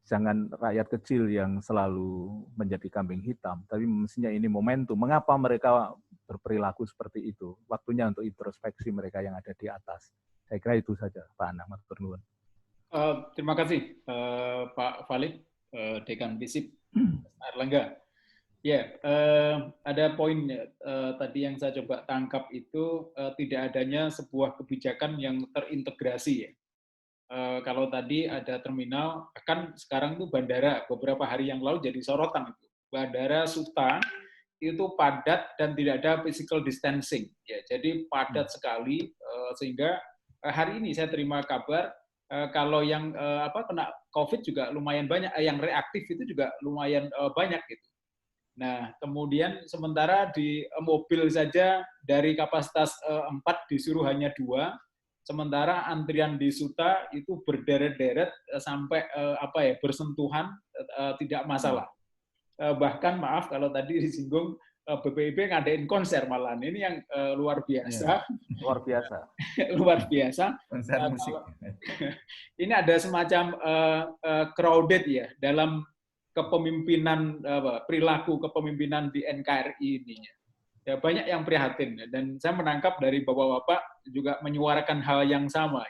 jangan rakyat kecil yang selalu menjadi kambing hitam, tapi mestinya ini momentum. Mengapa mereka berperilaku seperti itu? Waktunya untuk introspeksi mereka yang ada di atas. Saya kira itu saja, Pak Anang. Matur nuwun. Terima kasih, Pak Valid, Dekan Visip Erlangga. Ya, ada poin tadi yang saya coba tangkap itu tidak adanya sebuah kebijakan yang terintegrasi, ya. Kalau tadi ada terminal, kan sekarang itu bandara beberapa hari yang lalu jadi sorotan itu. Bandara Suta itu padat dan tidak ada physical distancing, ya. Jadi padat sekali sehingga hari ini saya terima kabar kalau yang kena COVID juga lumayan banyak, yang reaktif itu juga lumayan banyak gitu. Nah, kemudian sementara di mobil saja dari kapasitas 4 disuruh hanya 2, sementara antrian di Suta itu berderet-deret sampai bersentuhan tidak masalah. bahkan maaf kalau tadi disinggung BPIB ngadain konser malahan. Ini yang luar biasa. Luar biasa. Luar biasa. Konser musik. Ini ada semacam crowded ya dalam kepemimpinan perilaku kepemimpinan di NKRI ini. Ya, banyak yang prihatin dan saya menangkap dari bapak-bapak juga menyuarakan hal yang sama.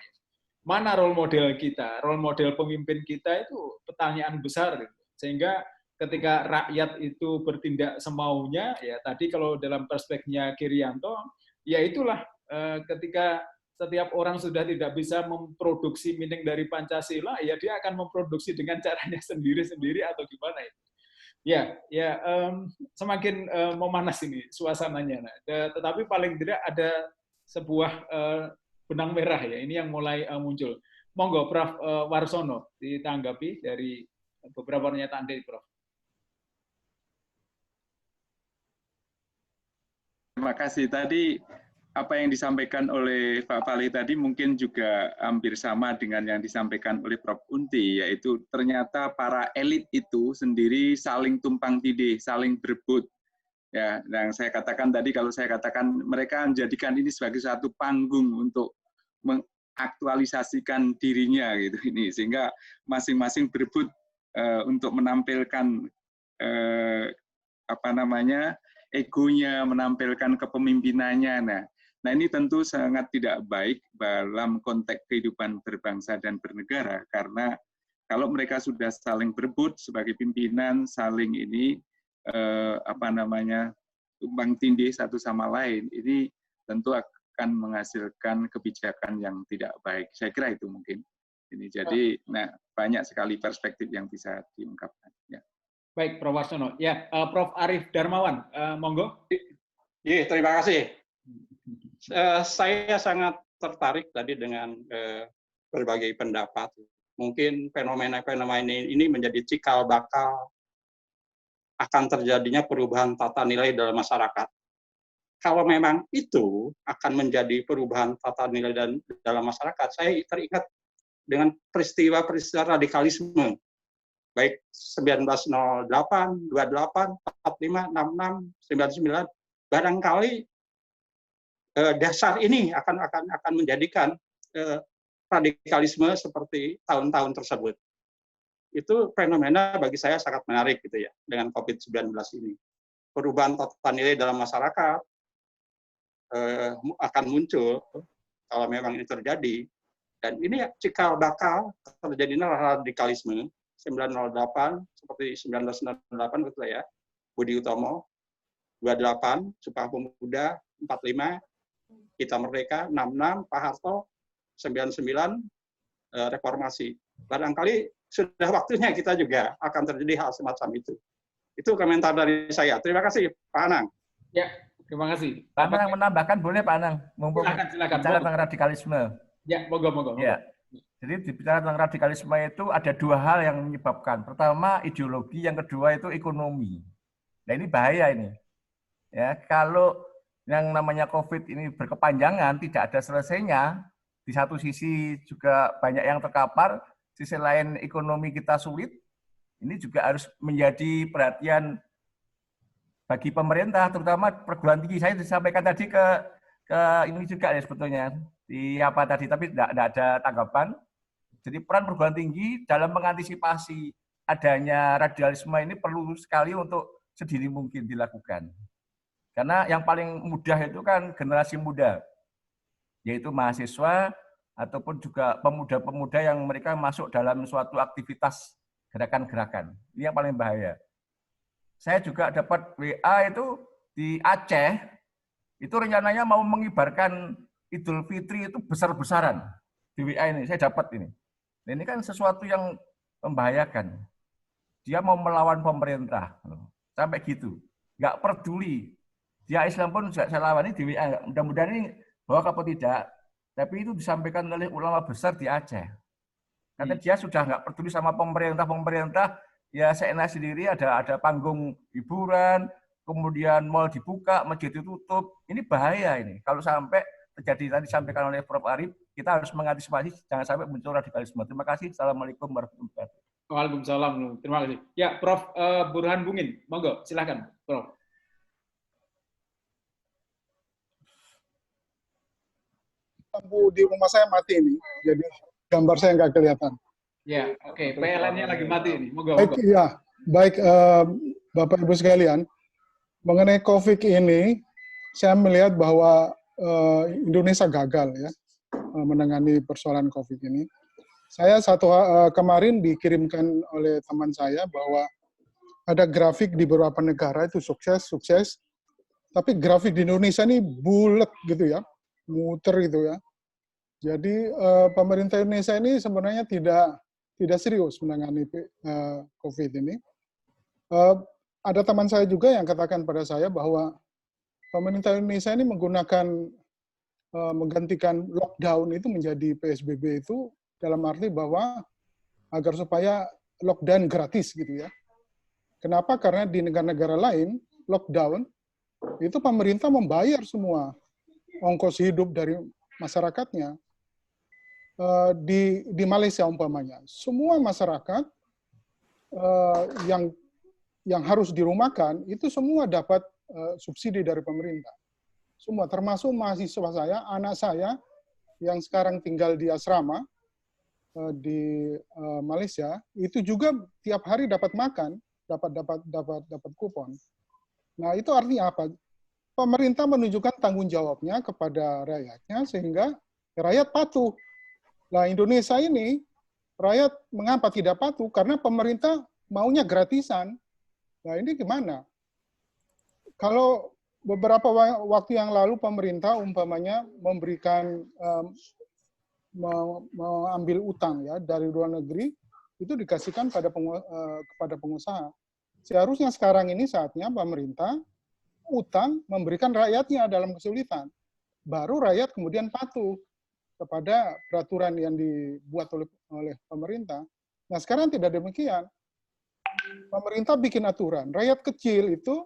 Mana role model kita? Role model pemimpin kita itu pertanyaan besar. Sehingga ketika rakyat itu bertindak semaunya, ya tadi kalau dalam perspektifnya Kirianto, ya itulah ketika setiap orang sudah tidak bisa memproduksi meaning dari Pancasila, ya dia akan memproduksi dengan caranya sendiri-sendiri atau gimana itu. Ya, semakin memanas ini suasananya. Nah, tetapi paling tidak ada sebuah benang merah ya, ini yang mulai muncul. Monggo Prof. Warsono ditanggapi dari beberapa pernyataan dari Prof. Terima kasih. Tadi apa yang disampaikan oleh Pak Fali tadi mungkin juga hampir sama dengan yang disampaikan oleh Prof. Unti, yaitu ternyata para elit itu sendiri saling tumpang tindih, saling berebut. Ya, yang saya katakan tadi, kalau saya katakan mereka menjadikan ini sebagai satu panggung untuk mengaktualisasikan dirinya gitu ini, sehingga masing-masing berebut untuk menampilkan egonya, menampilkan kepemimpinannya. Nah, ini tentu sangat tidak baik dalam konteks kehidupan berbangsa dan bernegara, karena kalau mereka sudah saling berebut sebagai pimpinan, saling ini tumpang tindih satu sama lain, ini tentu akan menghasilkan kebijakan yang tidak baik. Saya kira itu mungkin ini. Jadi, nah banyak sekali perspektif yang bisa diungkapkan. Ya. Baik, Prof. Warsono. Ya, Prof. Arief Darmawan, monggo. Iya, terima kasih. Saya sangat tertarik tadi dengan berbagai pendapat. Mungkin fenomena-fenomena ini menjadi cikal bakal akan terjadinya perubahan tata nilai dalam masyarakat. Kalau memang itu akan menjadi perubahan tata nilai dalam masyarakat, saya teringat dengan peristiwa-peristiwa radikalisme, baik 1908, 28, 45, 66, 99, barangkali dasar ini akan menjadikan radikalisme seperti tahun-tahun tersebut. Itu fenomena bagi saya sangat menarik gitu ya dengan COVID-19 ini. Perubahan tata nilai dalam masyarakat akan muncul kalau memang ini terjadi, dan ini cikal bakal terjadinya radikalisme 908 seperti 1998 betul ya, Budi Utomo, 28 Sumpah Pemuda, 45 Kita Merdeka, 66 Pak Harto, 99 reformasi. Barangkali sudah waktunya kita juga akan terjadi hal semacam itu. Itu komentar dari saya. Terima kasih, Pak Anang. Ya, terima kasih. Pak Anang menambahkan boleh, Pak Anang? Mumpung silakan. Bicara tentang radikalisme. Ya, monggo. Ya. Jadi bicara tentang radikalisme itu ada dua hal yang menyebabkan. Pertama ideologi, yang kedua itu ekonomi. Nah ini bahaya ini. Ya, kalau yang namanya COVID ini berkepanjangan, tidak ada selesainya. Di satu sisi juga banyak yang terkapar, sisi lain ekonomi kita sulit, ini juga harus menjadi perhatian bagi pemerintah, terutama perguruan tinggi. Saya disampaikan tadi ke ini juga ya sebetulnya, di apa tadi, tapi tidak ada tanggapan. Jadi peran perguruan tinggi dalam mengantisipasi adanya radikalisme ini perlu sekali untuk sedini mungkin dilakukan. Karena yang paling mudah itu kan generasi muda, yaitu mahasiswa, ataupun juga pemuda-pemuda yang mereka masuk dalam suatu aktivitas gerakan-gerakan. Ini yang paling bahaya. Saya juga dapat WA itu di Aceh, itu rencananya mau mengibarkan Idul Fitri itu besar-besaran. Di WA ini, saya dapat ini. Nah, ini kan sesuatu yang membahayakan. Dia mau melawan pemerintah. Sampai gitu. Nggak peduli. Dia Islam pun saya lawan ini di WA. Mudah-mudahan ini bahwa apa tidak. Tapi itu disampaikan oleh ulama besar di Aceh. Karena dia sudah nggak peduli sama pemerintah, ya seenak sendiri, ada panggung hiburan, kemudian mal dibuka, masjid ditutup. Ini bahaya ini. Kalau sampai terjadi tadi disampaikan oleh Prof. Arief, kita harus mengantisipasi jangan sampai muncul radikalisme. Terima kasih. Assalamualaikum warahmatullahi wabarakatuh. Waalaikumsalam. Terima kasih. Ya, Prof. Burhan Bungin, monggo, silakan, Prof. Lampu di rumah saya mati ini, jadi gambar saya nggak kelihatan. Ya, oke. PLN-nya lagi mati ini. Monggo. Baik, ya, baik, Bapak Ibu sekalian, mengenai COVID ini, saya melihat bahwa Indonesia gagal ya menangani persoalan COVID ini. Saya kemarin dikirimkan oleh teman saya bahwa ada grafik di beberapa negara itu sukses, tapi grafik di Indonesia ini bulat gitu ya, muter gitu ya. Jadi pemerintah Indonesia ini sebenarnya tidak serius menangani COVID ini. Ada teman saya juga yang katakan pada saya bahwa pemerintah Indonesia ini menggantikan lockdown itu menjadi PSBB itu dalam arti bahwa agar supaya lockdown gratis gitu ya. Kenapa? Karena di negara-negara lain lockdown itu pemerintah membayar semua ongkos hidup dari masyarakatnya. Di Malaysia umpamanya, semua masyarakat yang harus dirumahkan itu semua dapat subsidi dari pemerintah. Semua, termasuk mahasiswa saya, anak saya yang sekarang tinggal di asrama di Malaysia, itu juga tiap hari dapat makan, dapat kupon. Nah, itu artinya apa? Pemerintah menunjukkan tanggung jawabnya kepada rakyatnya sehingga rakyat patuh. Nah, Indonesia ini rakyat mengapa tidak patuh? Karena pemerintah maunya gratisan. Nah, ini gimana? Kalau beberapa waktu yang lalu pemerintah umpamanya memberikan mengambil utang ya dari luar negeri, itu dikasihkan kepada pengusaha. Seharusnya sekarang ini saatnya pemerintah utang memberikan rakyatnya dalam kesulitan. Baru rakyat kemudian patuh kepada peraturan yang dibuat oleh pemerintah. Nah, sekarang tidak demikian. Pemerintah bikin aturan, rakyat kecil itu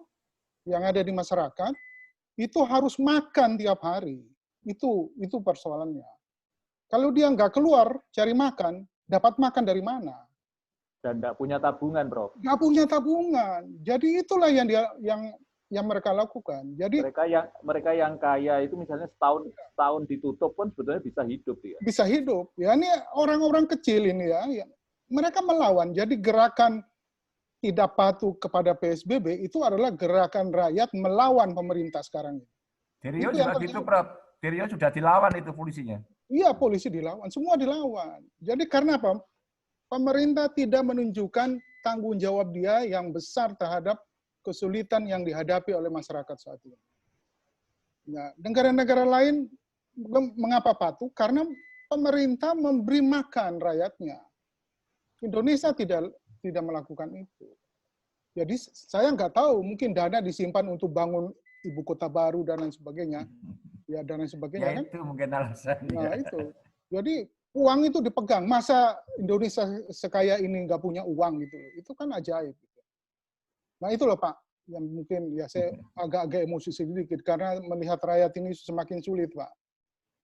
yang ada di masyarakat itu harus makan tiap hari. Itu persoalannya. Kalau dia nggak keluar cari makan, dapat makan dari mana? Dan nggak punya tabungan, Prof. Nggak punya tabungan. Jadi itulah yang mereka lakukan. Jadi mereka yang kaya itu misalnya setahun ditutup pun sebetulnya bisa hidup ya. Bisa hidup. Ya, ini orang-orang kecil ini ya, mereka melawan. Jadi gerakan tidak patuh kepada PSBB itu adalah gerakan rakyat melawan pemerintah sekarang ini. Di Riau juga gitu, Prof. Di Riau sudah dilawan itu polisinya. Iya, polisi dilawan, semua dilawan. Jadi karena apa? Pemerintah tidak menunjukkan tanggung jawab dia yang besar terhadap kesulitan yang dihadapi oleh masyarakat saat ini. Nah, negara-negara lain mengapa patuh? Karena pemerintah memberi makan rakyatnya. Indonesia tidak melakukan itu. Jadi saya nggak tahu, mungkin dana disimpan untuk bangun ibu kota baru dan lain sebagainya. Ya, dan lain sebagainya. Ya, itu mungkin alasannya. Nah, itu. Jadi uang itu dipegang. Masa Indonesia sekaya ini nggak punya uang gitu? Itu kan ajaib. Nah, itu loh Pak, yang mungkin ya saya agak-agak emosi sedikit karena melihat rakyat ini semakin sulit, Pak.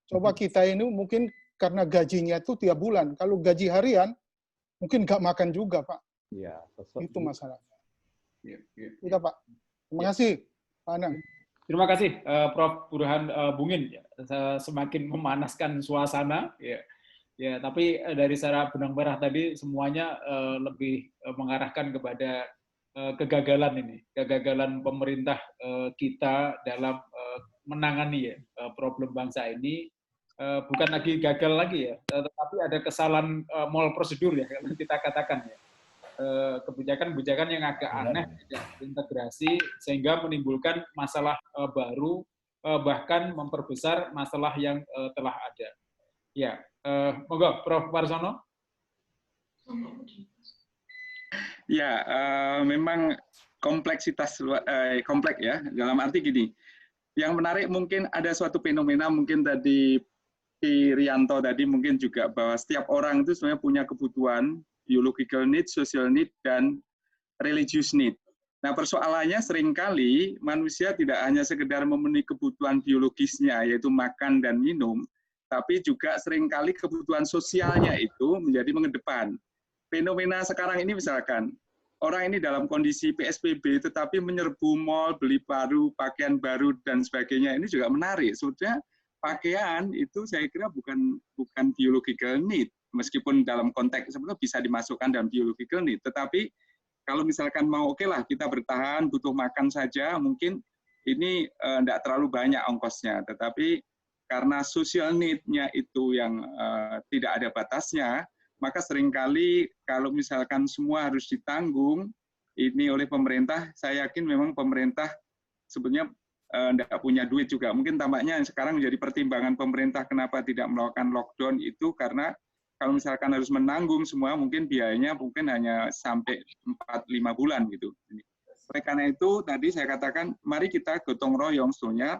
Coba kita ini mungkin karena gajinya itu tiap bulan. Kalau gaji harian, mungkin nggak makan juga, Pak. Ya, itu masalahnya. Udah, Pak. Terima kasih, Pak Anang. Terima kasih, Prof. Burhan Bungin. Semakin memanaskan suasana. Ya, tapi dari secara benang merah tadi semuanya lebih mengarahkan kepada kegagalan ini, kegagalan pemerintah kita dalam menangani problem bangsa ini. Bukan lagi gagal lagi ya, tetapi ada kesalahan prosedur ya, kalau kita katakan ya. Kebijakan-kebijakan yang agak aneh, tidak integrasi, sehingga menimbulkan masalah baru, bahkan memperbesar masalah yang telah ada. Ya, monggo, Prof. Warsono. Ya, memang kompleksitas kompleks ya. Dalam arti gini, yang menarik mungkin ada suatu fenomena mungkin tadi Rianto tadi mungkin juga bahwa setiap orang itu sebenarnya punya kebutuhan biological need, social need, dan religious need. Nah, persoalannya seringkali manusia tidak hanya sekedar memenuhi kebutuhan biologisnya, yaitu makan dan minum, tapi juga seringkali kebutuhan sosialnya itu menjadi mengedepan. fenomena sekarang ini misalkan, orang ini dalam kondisi PSBB tetapi menyerbu mall, beli baru, pakaian baru, dan sebagainya, ini juga menarik. Sebetulnya pakaian itu saya kira bukan biological need, meskipun dalam konteks sebetulnya bisa dimasukkan dalam biological need, tetapi kalau misalkan mau oke lah kita bertahan, butuh makan saja, mungkin ini tidak terlalu banyak ongkosnya, tetapi karena social need-nya itu yang tidak ada batasnya, maka seringkali kalau misalkan semua harus ditanggung ini oleh pemerintah, saya yakin memang pemerintah sebetulnya tidak punya duit juga. Mungkin tampaknya sekarang menjadi pertimbangan pemerintah kenapa tidak melakukan lockdown itu karena kalau misalkan harus menanggung semua, mungkin biayanya mungkin hanya sampai 4-5 bulan gitu. Oleh karena itu tadi saya katakan, mari kita gotong royong sebetulnya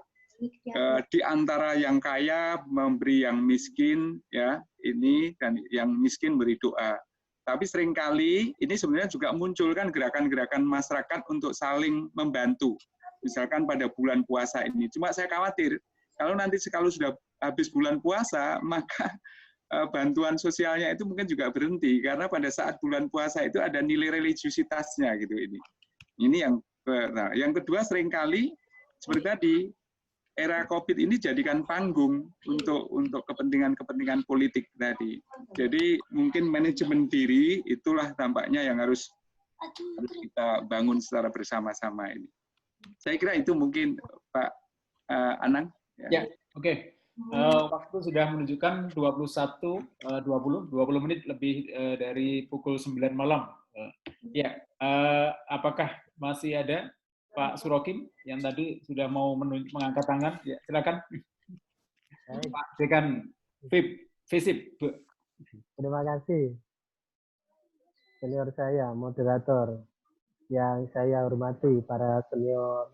di antara yang kaya memberi yang miskin, ya ini, dan yang miskin beri doa. Tapi seringkali ini sebenarnya juga muncul kan gerakan-gerakan masyarakat untuk saling membantu. Misalkan pada bulan puasa ini. Cuma saya khawatir kalau nanti sudah habis bulan puasa, maka bantuan sosialnya itu mungkin juga berhenti karena pada saat bulan puasa itu ada nilai religiusitasnya gitu ini. Ini yang kedua seringkali seperti tadi era COVID ini jadikan panggung untuk kepentingan politik tadi. Jadi mungkin manajemen diri itulah tampaknya yang harus kita bangun secara bersama-sama ini. Saya kira itu mungkin Pak Anang. Ya, oke. Waktu sudah menunjukkan 20 menit lebih dari pukul 9 malam. Ya, apakah masih ada Pak Surokim yang tadi sudah mau mengangkat tangan? Ya, silakan. Pak Dekan FISIP. Terima kasih. Senior saya, moderator. Yang saya hormati para senior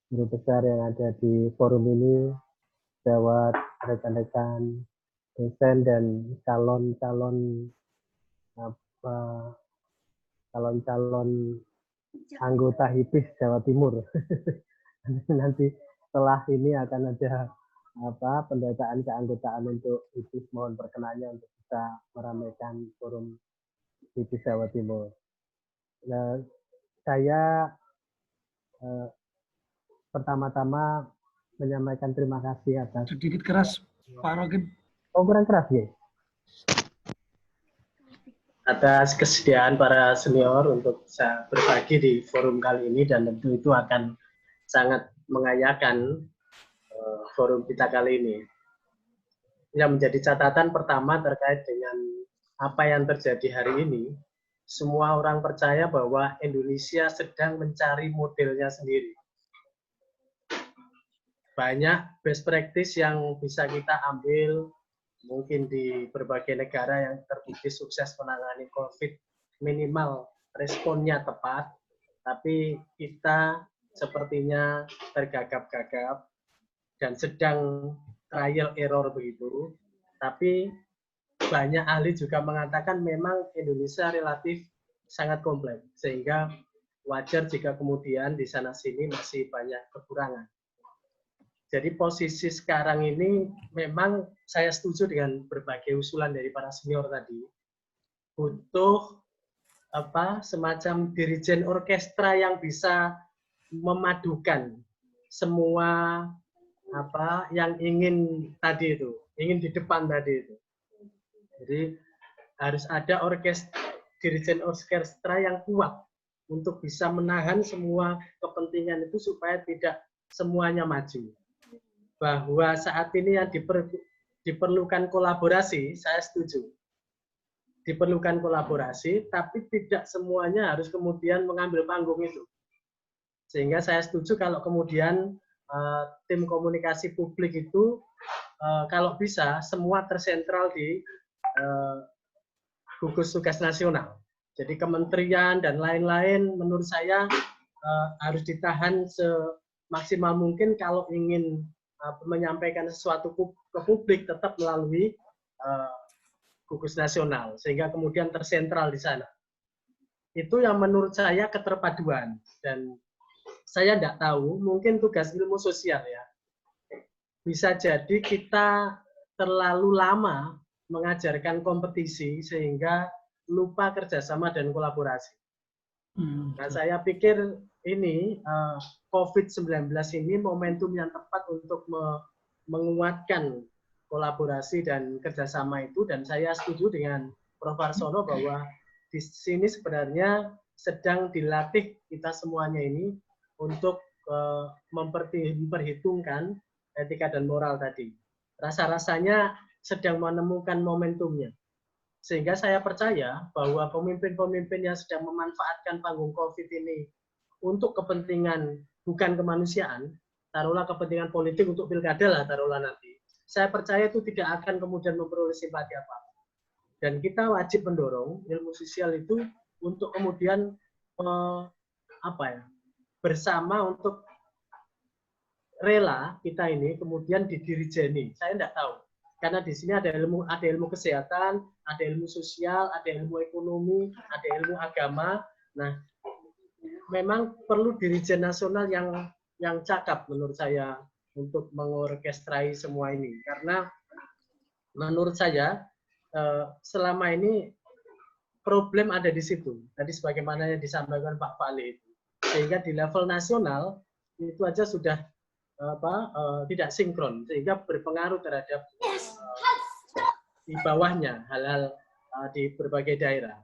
guru besar yang ada di forum ini, jawab rekan-rekan dosen dan calon-calon anggota HIPIS Jawa Timur. Nanti setelah ini akan ada pendataan keanggotaan untuk HIPIS, mohon perkenannya untuk bisa meramaikan forum HIPIS Jawa Timur. Nah, saya pertama-tama menyampaikan terima kasih atas sedikit keras Pak Rokim. Oh, kurang keras ya. Atas kesediaan para senior untuk bisa berbagi di forum kali ini, dan tentu itu akan sangat mengayakan forum kita kali ini. Yang menjadi catatan pertama terkait dengan apa yang terjadi hari ini, semua orang percaya bahwa Indonesia sedang mencari modelnya sendiri. Banyak best practice yang bisa kita ambil, mungkin di berbagai negara yang terbukti sukses menangani COVID, minimal responnya tepat, tapi kita sepertinya tergagap-gagap dan sedang trial error begitu. Tapi banyak ahli juga mengatakan memang Indonesia relatif sangat kompleks, sehingga wajar jika kemudian di sana-sini masih banyak kekurangan. Jadi posisi sekarang ini memang saya setuju dengan berbagai usulan dari para senior tadi. Butuh semacam dirijen orkestra yang bisa memadukan semua yang ingin tadi itu, ingin di depan tadi itu. Jadi harus ada dirijen orkestra yang kuat untuk bisa menahan semua kepentingan itu supaya tidak semuanya maju. Bahwa saat ini yang diperlukan kolaborasi, saya setuju. Diperlukan kolaborasi, tapi tidak semuanya harus kemudian mengambil panggung itu. Sehingga saya setuju kalau kemudian tim komunikasi publik itu kalau bisa semua tersentral di gugus tugas nasional. Jadi kementerian dan lain-lain menurut saya harus ditahan semaksimal mungkin kalau ingin menyampaikan sesuatu ke publik tetap melalui gugus nasional sehingga kemudian tersentral di sana. Itu yang menurut saya keterpaduan, dan saya tidak tahu, mungkin tugas ilmu sosial ya. Bisa jadi kita terlalu lama mengajarkan kompetisi sehingga lupa kerjasama dan kolaborasi. Nah, saya pikir ini COVID-19 ini momentum yang tepat untuk menguatkan kolaborasi dan kerjasama itu, dan saya setuju dengan Prof. Warsono bahwa di sini sebenarnya sedang dilatih kita semuanya ini untuk memperhitungkan etika dan moral tadi. Rasa-rasanya sedang menemukan momentumnya. Sehingga saya percaya bahwa pemimpin-pemimpin yang sedang memanfaatkan panggung COVID ini untuk kepentingan bukan kemanusiaan, taruhlah kepentingan politik untuk pilkada lah, taruhlah nanti. Saya percaya itu tidak akan kemudian memperoleh simpati apa. Dan kita wajib mendorong ilmu sosial itu untuk kemudian bersama untuk rela kita ini kemudian didirijeni. Saya tidak tahu. Karena di sini ada ilmu kesehatan, ada ilmu sosial, ada ilmu ekonomi, ada ilmu agama. Nah, memang perlu dirijen nasional yang cakap menurut saya untuk mengorkestrai semua ini. Karena menurut saya selama ini problem ada di situ. Tadi sebagaimana yang disampaikan Pak Fali itu. Sehingga di level nasional itu aja sudah tidak sinkron, sehingga berpengaruh terhadap di bawahnya hal-hal di berbagai daerah.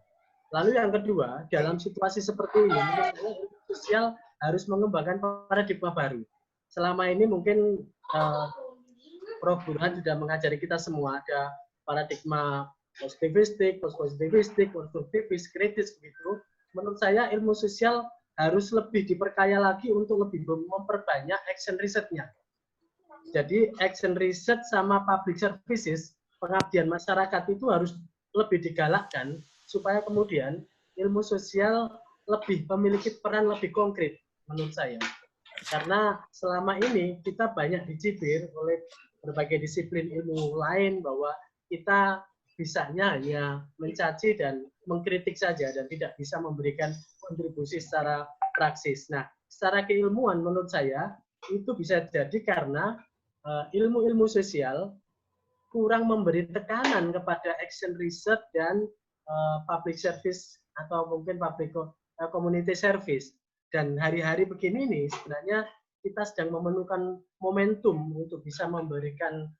Lalu yang kedua, dalam situasi seperti ini, ilmu sosial harus mengembangkan paradigma baru. Selama ini mungkin Prof. Burhan sudah mengajari kita semua ada paradigma positivistik, post-positivistik, konstruktivis, kritis begitu. Menurut saya ilmu sosial harus lebih diperkaya lagi untuk lebih memperbanyak action research-nya. Jadi action research sama public services, pengabdian masyarakat itu harus lebih digalakkan supaya kemudian ilmu sosial lebih memiliki peran lebih konkret menurut saya. Karena selama ini kita banyak dicibir oleh berbagai disiplin ilmu lain bahwa kita bisanya hanya mencaci dan mengkritik saja dan tidak bisa memberikan kontribusi secara praksis. Nah, secara keilmuan menurut saya itu bisa jadi karena ilmu-ilmu sosial kurang memberi tekanan kepada action research dan public service atau mungkin public community service. Dan hari-hari begini nih sebenarnya kita sedang memerlukan momentum untuk bisa memberikan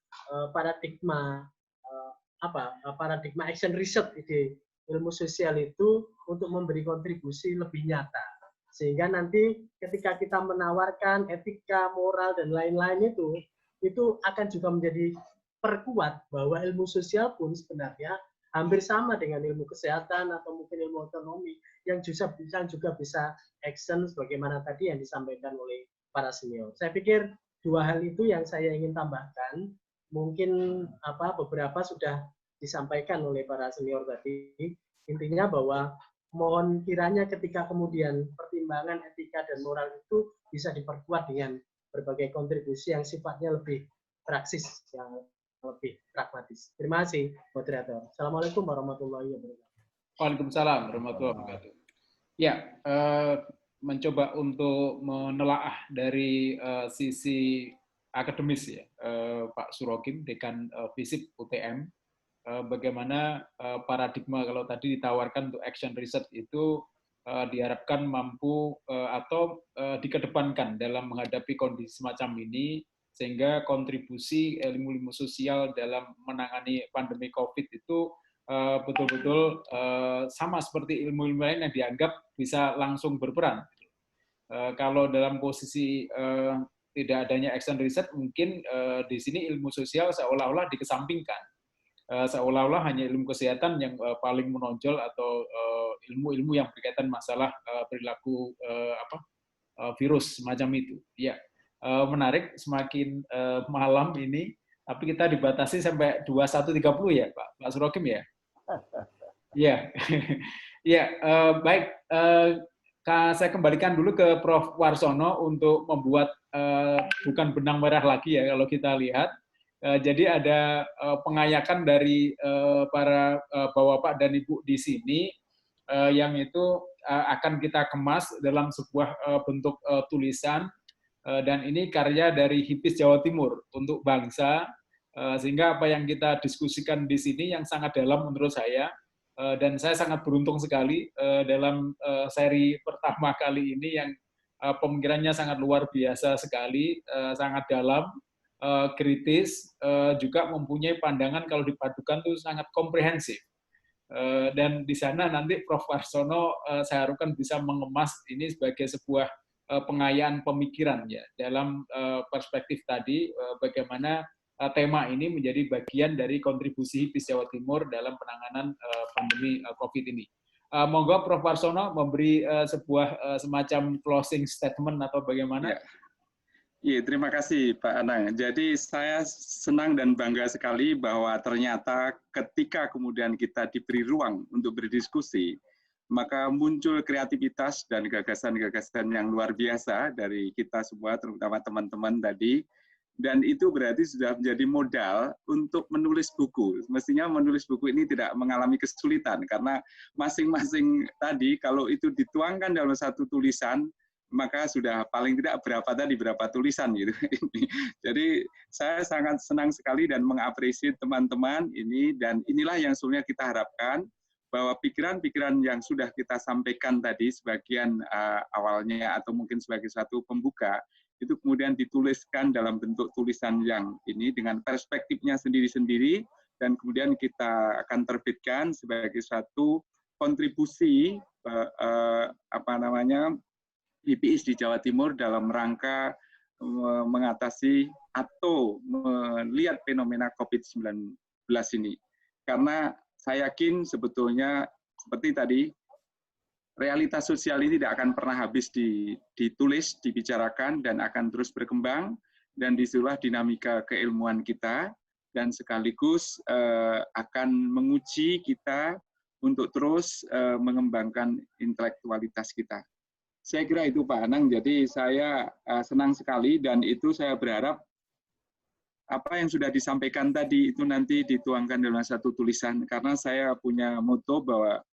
paradigma action research di ilmu sosial itu untuk memberi kontribusi lebih nyata. Sehingga nanti ketika kita menawarkan etika, moral, dan lain-lain itu akan juga menjadi perkuat bahwa ilmu sosial pun sebenarnya hampir sama dengan ilmu kesehatan atau mungkin ilmu ekonomi yang juga bisa action sebagaimana tadi yang disampaikan oleh para senior. Saya pikir dua hal itu yang saya ingin tambahkan. Mungkin beberapa sudah disampaikan oleh para senior tadi. Intinya bahwa mohon kiranya ketika kemudian pertimbangan etika dan moral itu bisa diperkuat dengan berbagai kontribusi yang sifatnya lebih praksis, yang lebih pragmatis. Terima kasih, moderator. Assalamualaikum warahmatullahi wabarakatuh. Waalaikumsalam warahmatullahi wabarakatuh. Ya, mencoba untuk menelaah dari sisi akademis ya, Pak Surokim, Dekan FISIP UTM, bagaimana paradigma kalau tadi ditawarkan untuk action research itu diharapkan mampu atau dikedepankan dalam menghadapi kondisi semacam ini, sehingga kontribusi ilmu-ilmu sosial dalam menangani pandemi COVID itu betul-betul sama seperti ilmu-ilmu lain yang dianggap bisa langsung berperan. Kalau dalam posisi tidak adanya action research, mungkin di sini ilmu sosial seolah-olah dikesampingkan. Seolah-olah hanya ilmu kesehatan yang paling menonjol atau ilmu-ilmu yang berkaitan masalah perilaku virus semacam itu. Ya, menarik. Semakin malam ini, tapi kita dibatasi sampai 21.30 ya, Pak Surokim ya. Ya, ya, baik. Saya kembalikan dulu ke Prof. Warsono untuk membuat bukan benang merah lagi ya kalau kita lihat. Jadi ada pengayakan dari para bapak dan ibu di sini yang itu akan kita kemas dalam sebuah bentuk tulisan, dan ini karya dari HIPIS Jawa Timur untuk bangsa, sehingga apa yang kita diskusikan di sini yang sangat dalam menurut saya Dan saya sangat beruntung sekali dalam seri pertama kali ini yang pemikirannya sangat luar biasa sekali, sangat dalam, kritis, juga mempunyai pandangan kalau dipadukan itu sangat komprehensif. Dan di sana nanti Prof. Warsono saya harapkan bisa mengemas ini sebagai sebuah pengayaan pemikiran ya dalam perspektif tadi bagaimana tema ini menjadi bagian dari kontribusi HIPIS Jawa Timur dalam penanganan pandemi COVID ini. Monggo Prof. Warsono memberi sebuah semacam closing statement atau bagaimana? Iya, terima kasih Pak Anang. Jadi saya senang dan bangga sekali bahwa ternyata ketika kemudian kita diberi ruang untuk berdiskusi, maka muncul kreativitas dan gagasan-gagasan yang luar biasa dari kita semua, terutama teman-teman tadi. Dan itu berarti sudah menjadi modal untuk menulis buku. Mestinya menulis buku ini tidak mengalami kesulitan, karena masing-masing tadi kalau itu dituangkan dalam satu tulisan, maka sudah paling tidak berapa tulisan gitu. Jadi saya sangat senang sekali dan mengapresiasi teman-teman ini, dan inilah yang sebenarnya kita harapkan, bahwa pikiran-pikiran yang sudah kita sampaikan tadi sebagian awalnya atau mungkin sebagai satu pembuka, itu kemudian dituliskan dalam bentuk tulisan yang ini dengan perspektifnya sendiri-sendiri, dan kemudian kita akan terbitkan sebagai satu kontribusi HIPIS di Jawa Timur dalam rangka mengatasi atau melihat fenomena COVID-19 ini. Karena saya yakin sebetulnya seperti tadi, realitas sosial ini tidak akan pernah habis ditulis, dibicarakan, dan akan terus berkembang, dan disitulah dinamika keilmuan kita, dan sekaligus akan menguji kita untuk terus mengembangkan intelektualitas kita. Saya kira itu Pak Anang, jadi saya senang sekali, dan itu saya berharap apa yang sudah disampaikan tadi itu nanti dituangkan dalam satu tulisan, karena saya punya moto bahwa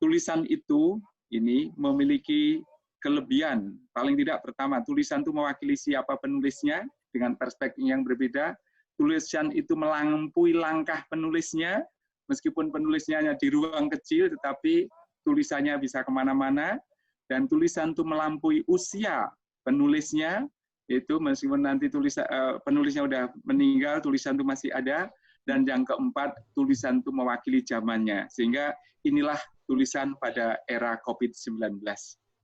tulisan itu ini memiliki kelebihan. Paling tidak pertama, tulisan itu mewakili siapa penulisnya dengan perspektif yang berbeda. Tulisan itu melampaui langkah penulisnya, meskipun penulisnya hanya di ruang kecil, tetapi tulisannya bisa kemana-mana. Dan tulisan itu melampaui usia penulisnya, itu meskipun nanti penulisnya sudah meninggal, tulisan itu masih ada. Dan yang keempat, tulisan itu mewakili zamannya. Sehingga inilah tulisan pada era COVID-19.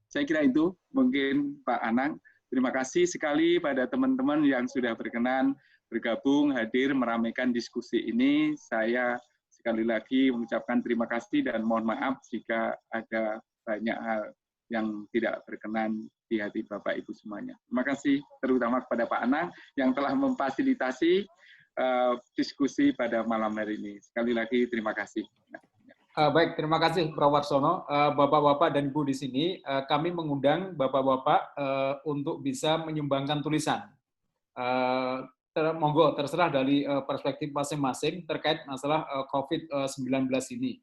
Saya kira itu mungkin Pak Anang. Terima kasih sekali pada teman-teman yang sudah berkenan bergabung, hadir, meramaikan diskusi ini. Saya sekali lagi mengucapkan terima kasih dan mohon maaf jika ada banyak hal yang tidak berkenan di hati Bapak Ibu semuanya. Terima kasih terutama kepada Pak Anang yang telah memfasilitasi diskusi pada malam hari ini. Sekali lagi terima kasih. Baik, terima kasih Prof. Warsono. Bapak-bapak dan Ibu di sini, kami mengundang Bapak-bapak untuk bisa menyumbangkan tulisan. Monggo, terserah dari perspektif masing-masing terkait masalah COVID-19 ini.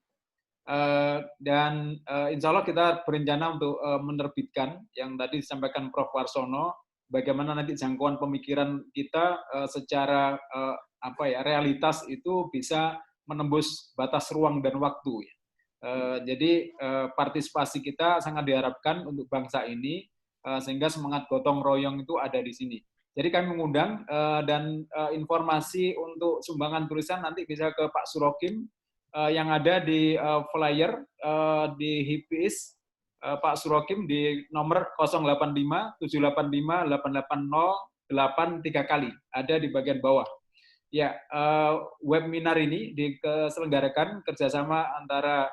Dan insya Allah kita berencana untuk menerbitkan yang tadi disampaikan Prof. Warsono, bagaimana nanti jangkauan pemikiran kita secara realitas itu bisa menembus batas ruang dan waktu. Jadi partisipasi kita sangat diharapkan untuk bangsa ini, sehingga semangat gotong royong itu ada di sini. Jadi kami mengundang, dan informasi untuk sumbangan tulisan nanti bisa ke Pak Surokim yang ada di flyer di HIPIS, Pak Surokim di nomor 085 785 880 8 3 kali, ada di bagian bawah. Ya, webinar ini diselenggarakan kerjasama antara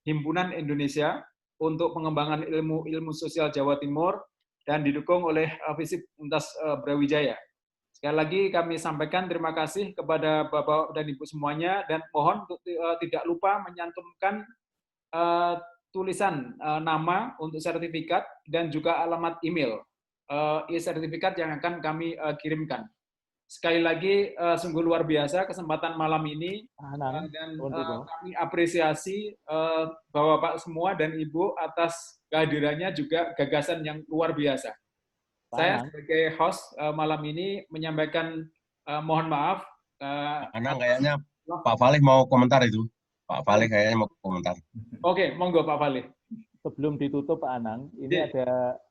Himpunan Indonesia untuk Pengembangan Ilmu Sosial Jawa Timur dan didukung oleh FISIP Untas Brawijaya. Sekali lagi kami sampaikan terima kasih kepada Bapak dan Ibu semuanya, dan mohon untuk tidak lupa menyantumkan tulisan nama untuk sertifikat dan juga alamat email e-sertifikat yang akan kami kirimkan. Sekali lagi sungguh luar biasa kesempatan malam ini, dan kami apresiasi Bapak semua dan Ibu atas kehadirannya, juga gagasan yang luar biasa. Saya sebagai host malam ini menyampaikan mohon maaf. Anang, kayaknya Pak Falih mau komentar itu. Pak Faleh kayaknya mau komentar. Oke, monggo Pak Faleh. Sebelum ditutup Pak Anang, ini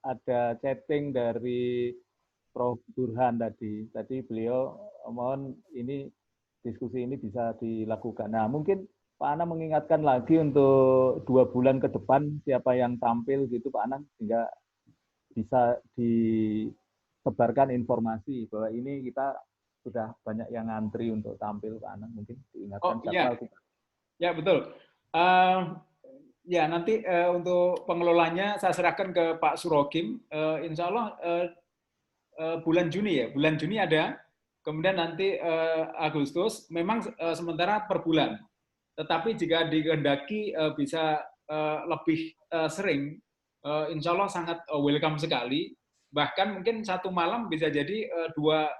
ada chatting dari Prof. Burhan tadi. Tadi beliau mohon ini diskusi ini bisa dilakukan. Nah, mungkin Pak Anang mengingatkan lagi untuk 2 bulan ke depan siapa yang tampil gitu Pak Anang, sehingga bisa disebarkan informasi bahwa ini kita sudah banyak yang ngantri untuk tampil Pak Anang, mungkin diingatkan jadwal kita. Ya, betul. Ya, nanti untuk pengelolanya saya serahkan ke Pak Surokim. Insya Allah bulan Juni ya, bulan Juni ada. Kemudian nanti Agustus, memang sementara per bulan. Tetapi jika dikehendaki bisa lebih sering, insya Allah sangat welcome sekali. Bahkan mungkin satu malam bisa jadi dua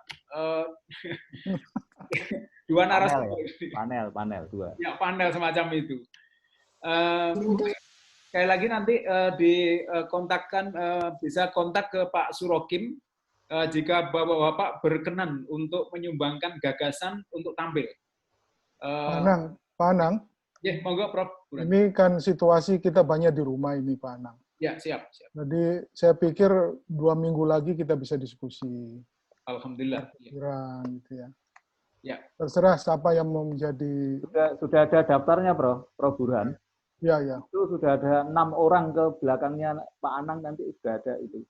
narasumber. Panel dua. Ya, panel semacam itu. Sekali lagi nanti dikontakkan, bisa kontak ke Pak Surokim jika Bapak-Bapak berkenan untuk menyumbangkan gagasan untuk tampil. Pak Anang. Ya, monggo Prof. Ini kan situasi kita banyak di rumah ini Pak Anang. Ya, siap. Jadi saya pikir 2 minggu lagi kita bisa diskusi. Alhamdulillah. Gitu ya. Ya. Terserah siapa yang mau menjadi. Sudah ada daftarnya, Prof. Burhan. Ya. Itu sudah ada 6 orang ke belakangnya Pak Anang, nanti sudah ada itu.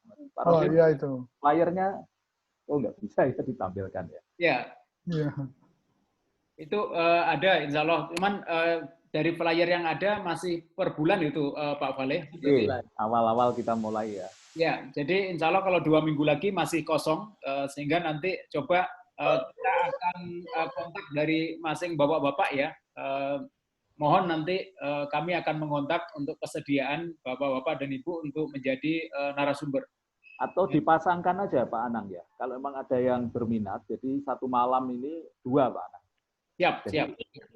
Iya itu. Flyernya, nggak bisa ya ditampilkan ya. Iya. Itu ada, insya Allah. Cuman dari flyer yang ada masih per bulan itu, Pak Faleh. Awal-awal kita mulai ya. Ya, jadi insya Allah kalau 2 minggu lagi masih kosong, sehingga nanti coba kita akan kontak dari masing bapak-bapak ya. Mohon nanti kami akan mengontak untuk kesediaan bapak-bapak dan ibu untuk menjadi narasumber. Atau dipasangkan aja Pak Anang ya. Kalau memang ada yang berminat, jadi 1 malam ini 2 Pak Anang. Siap.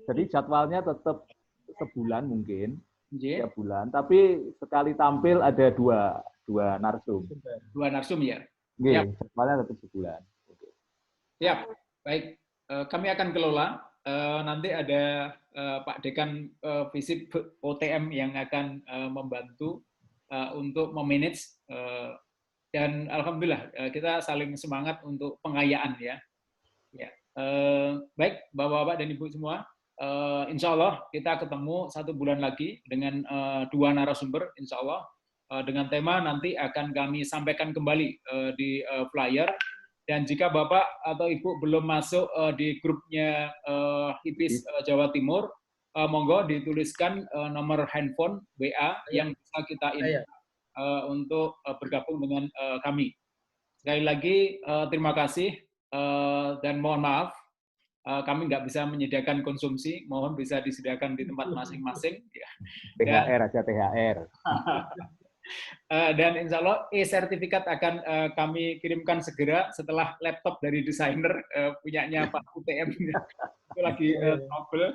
Jadi jadwalnya tetap sebulan mungkin, 3 bulan. Tapi sekali tampil ada 2 narsum. 2 narsum ya. Jadwalnya tetap sebulan. Siap. Baik. Kami akan kelola. Nanti ada Pak Dekan Visip OTM yang akan membantu untuk memanage, dan alhamdulillah kita saling semangat untuk pengayaan ya. Baik Bapak-bapak dan Ibu semua, insya Allah kita ketemu 1 bulan lagi dengan 2 narasumber insya Allah, dengan tema nanti akan kami sampaikan kembali di flyer. Dan jika Bapak atau Ibu belum masuk di grupnya HIPIS Jawa Timur, monggo dituliskan nomor handphone WA yang bisa kita invite untuk bergabung dengan kami. Sekali lagi terima kasih dan mohon maaf kami nggak bisa menyediakan konsumsi, mohon bisa disediakan di tempat masing-masing. THR aja THR. Dan insya Allah e-sertifikat akan kami kirimkan segera setelah laptop dari desainer punyanya Pak UTM itu lagi trouble,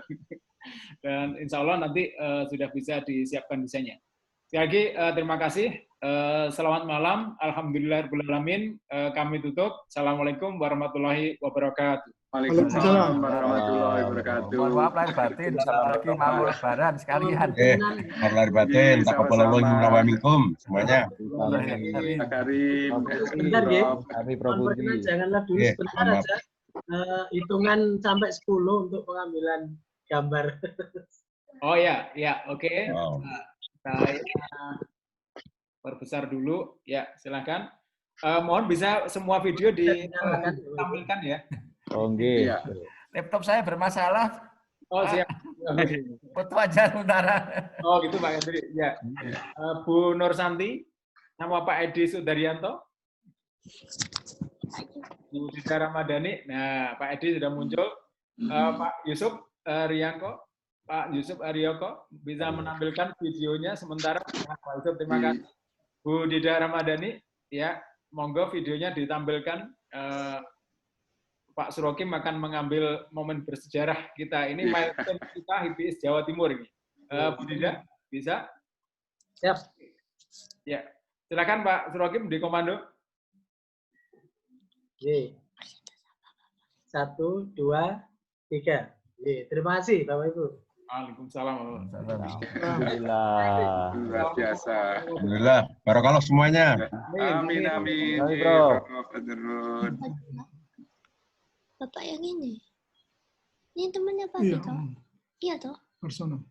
dan insya Allah nanti sudah bisa disiapkan desainnya. Sekali lagi terima kasih, selamat malam, alhamdulillahirobbilalamin. Kami tutup. Assalamualaikum warahmatullahi wabarakatuh. Waalaikumsalam warahmatullahi wabarakatuh. Mohon maaf lahir batin, lagi mau lebaran sekalian. Lahir batin, taqabbalallahu minkum semuanya. Karim. Sebentar ya. Janganlah dulu sebentar aja. Hitungan sampai 10 untuk pengambilan gambar. Oh ya, oke. Saya perbesar dulu, ya silakan. Mohon bisa semua video ditampilkan ya. Iya. Laptop saya bermasalah. Oh siap. Foto aja sementara. Oh gitu Pak Hendri. Ya. Bu Nur Santi, nama Pak Edi Sudaryanto. Bu Dida Ramadhani. Nah, Pak Edi sudah muncul. Pak Yusuf Rianko, Pak Yusuf Aryoko bisa menampilkan videonya sementara. Pak Yusuf terima kasih. Bu Dida Ramadhani, ya monggo videonya ditampilkan. Pak Surokim akan mengambil momen bersejarah kita. Ini milestone kita HIPIS Jawa Timur ini. Bu Dida, bisa? Siap. Ya, silakan Pak Surokim di komando. Oke. 1, 2, 3. Terima kasih Bapak Ibu. Waalaikumsalam. Alhamdulillah. Luar biasa. Alhamdulillah. Barakallah semuanya. Amin, amin. Amin, Bro. Bapak yang ini. Ini temannya Pak Iya, Tito. Iya toh? Warsono.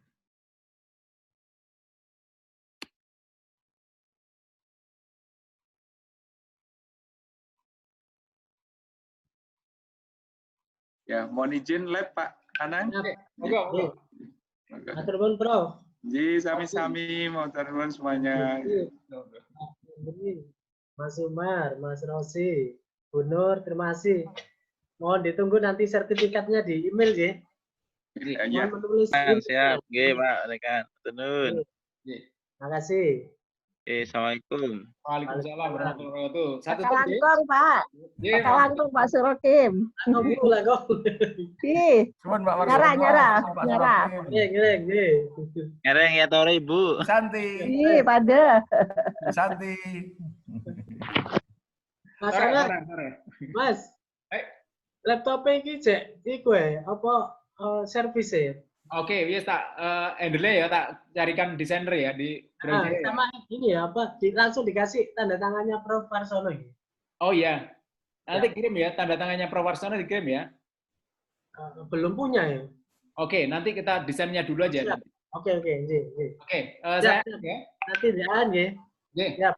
Ya, mohon izin lab Pak Anang. Monggo. Matur nuwun, Prof. Ji, sami-sami, motor nuwun semuanya. Mas Umar, Mas Rosi, Bu Nur, terima kasih. Mohon ditunggu nanti sertifikatnya di email ya. Ya. Mohon menulis Siap, nggih Pak Rekan. Tenun. Terima kasih. Assalamualaikum. Waalaikumsalam warahmatullahi wabarakatuh. Satu Langkung, Pak. Nggih. Langkung, Pak Surokim. Ih, nyara. Nggih. Ngereng ya tore Ibu. Santi. Ih, pada. Santi. Mas Anang, Mas. Laptop iki cek iku apa servis ya? Oke, wis tak handle ya, tak carikan desainer ya di browser. Sama ini ya, apa langsung dikasih tanda tangannya Prof Warsono ini. Oh iya. Nanti kirim ya, tanda tangannya Prof Warsono dikirim ya. Belum punya ya. Oke, nanti kita desainnya dulu aja. Siap. Oke, nggih. Oke, Siap. saya ya. Nanti jangan nggih. Nggih. Siap.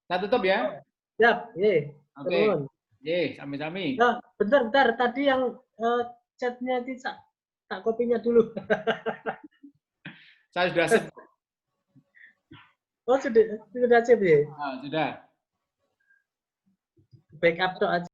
Kita tutup ya. Siap, nggih. Oke. Turun. Nggih, sami-sami. Nah, bentar. Tadi yang chatnya itu tak kopinya dulu. Saya sudah save. Oh, sudah save ya? Sudah. Backup doa aja.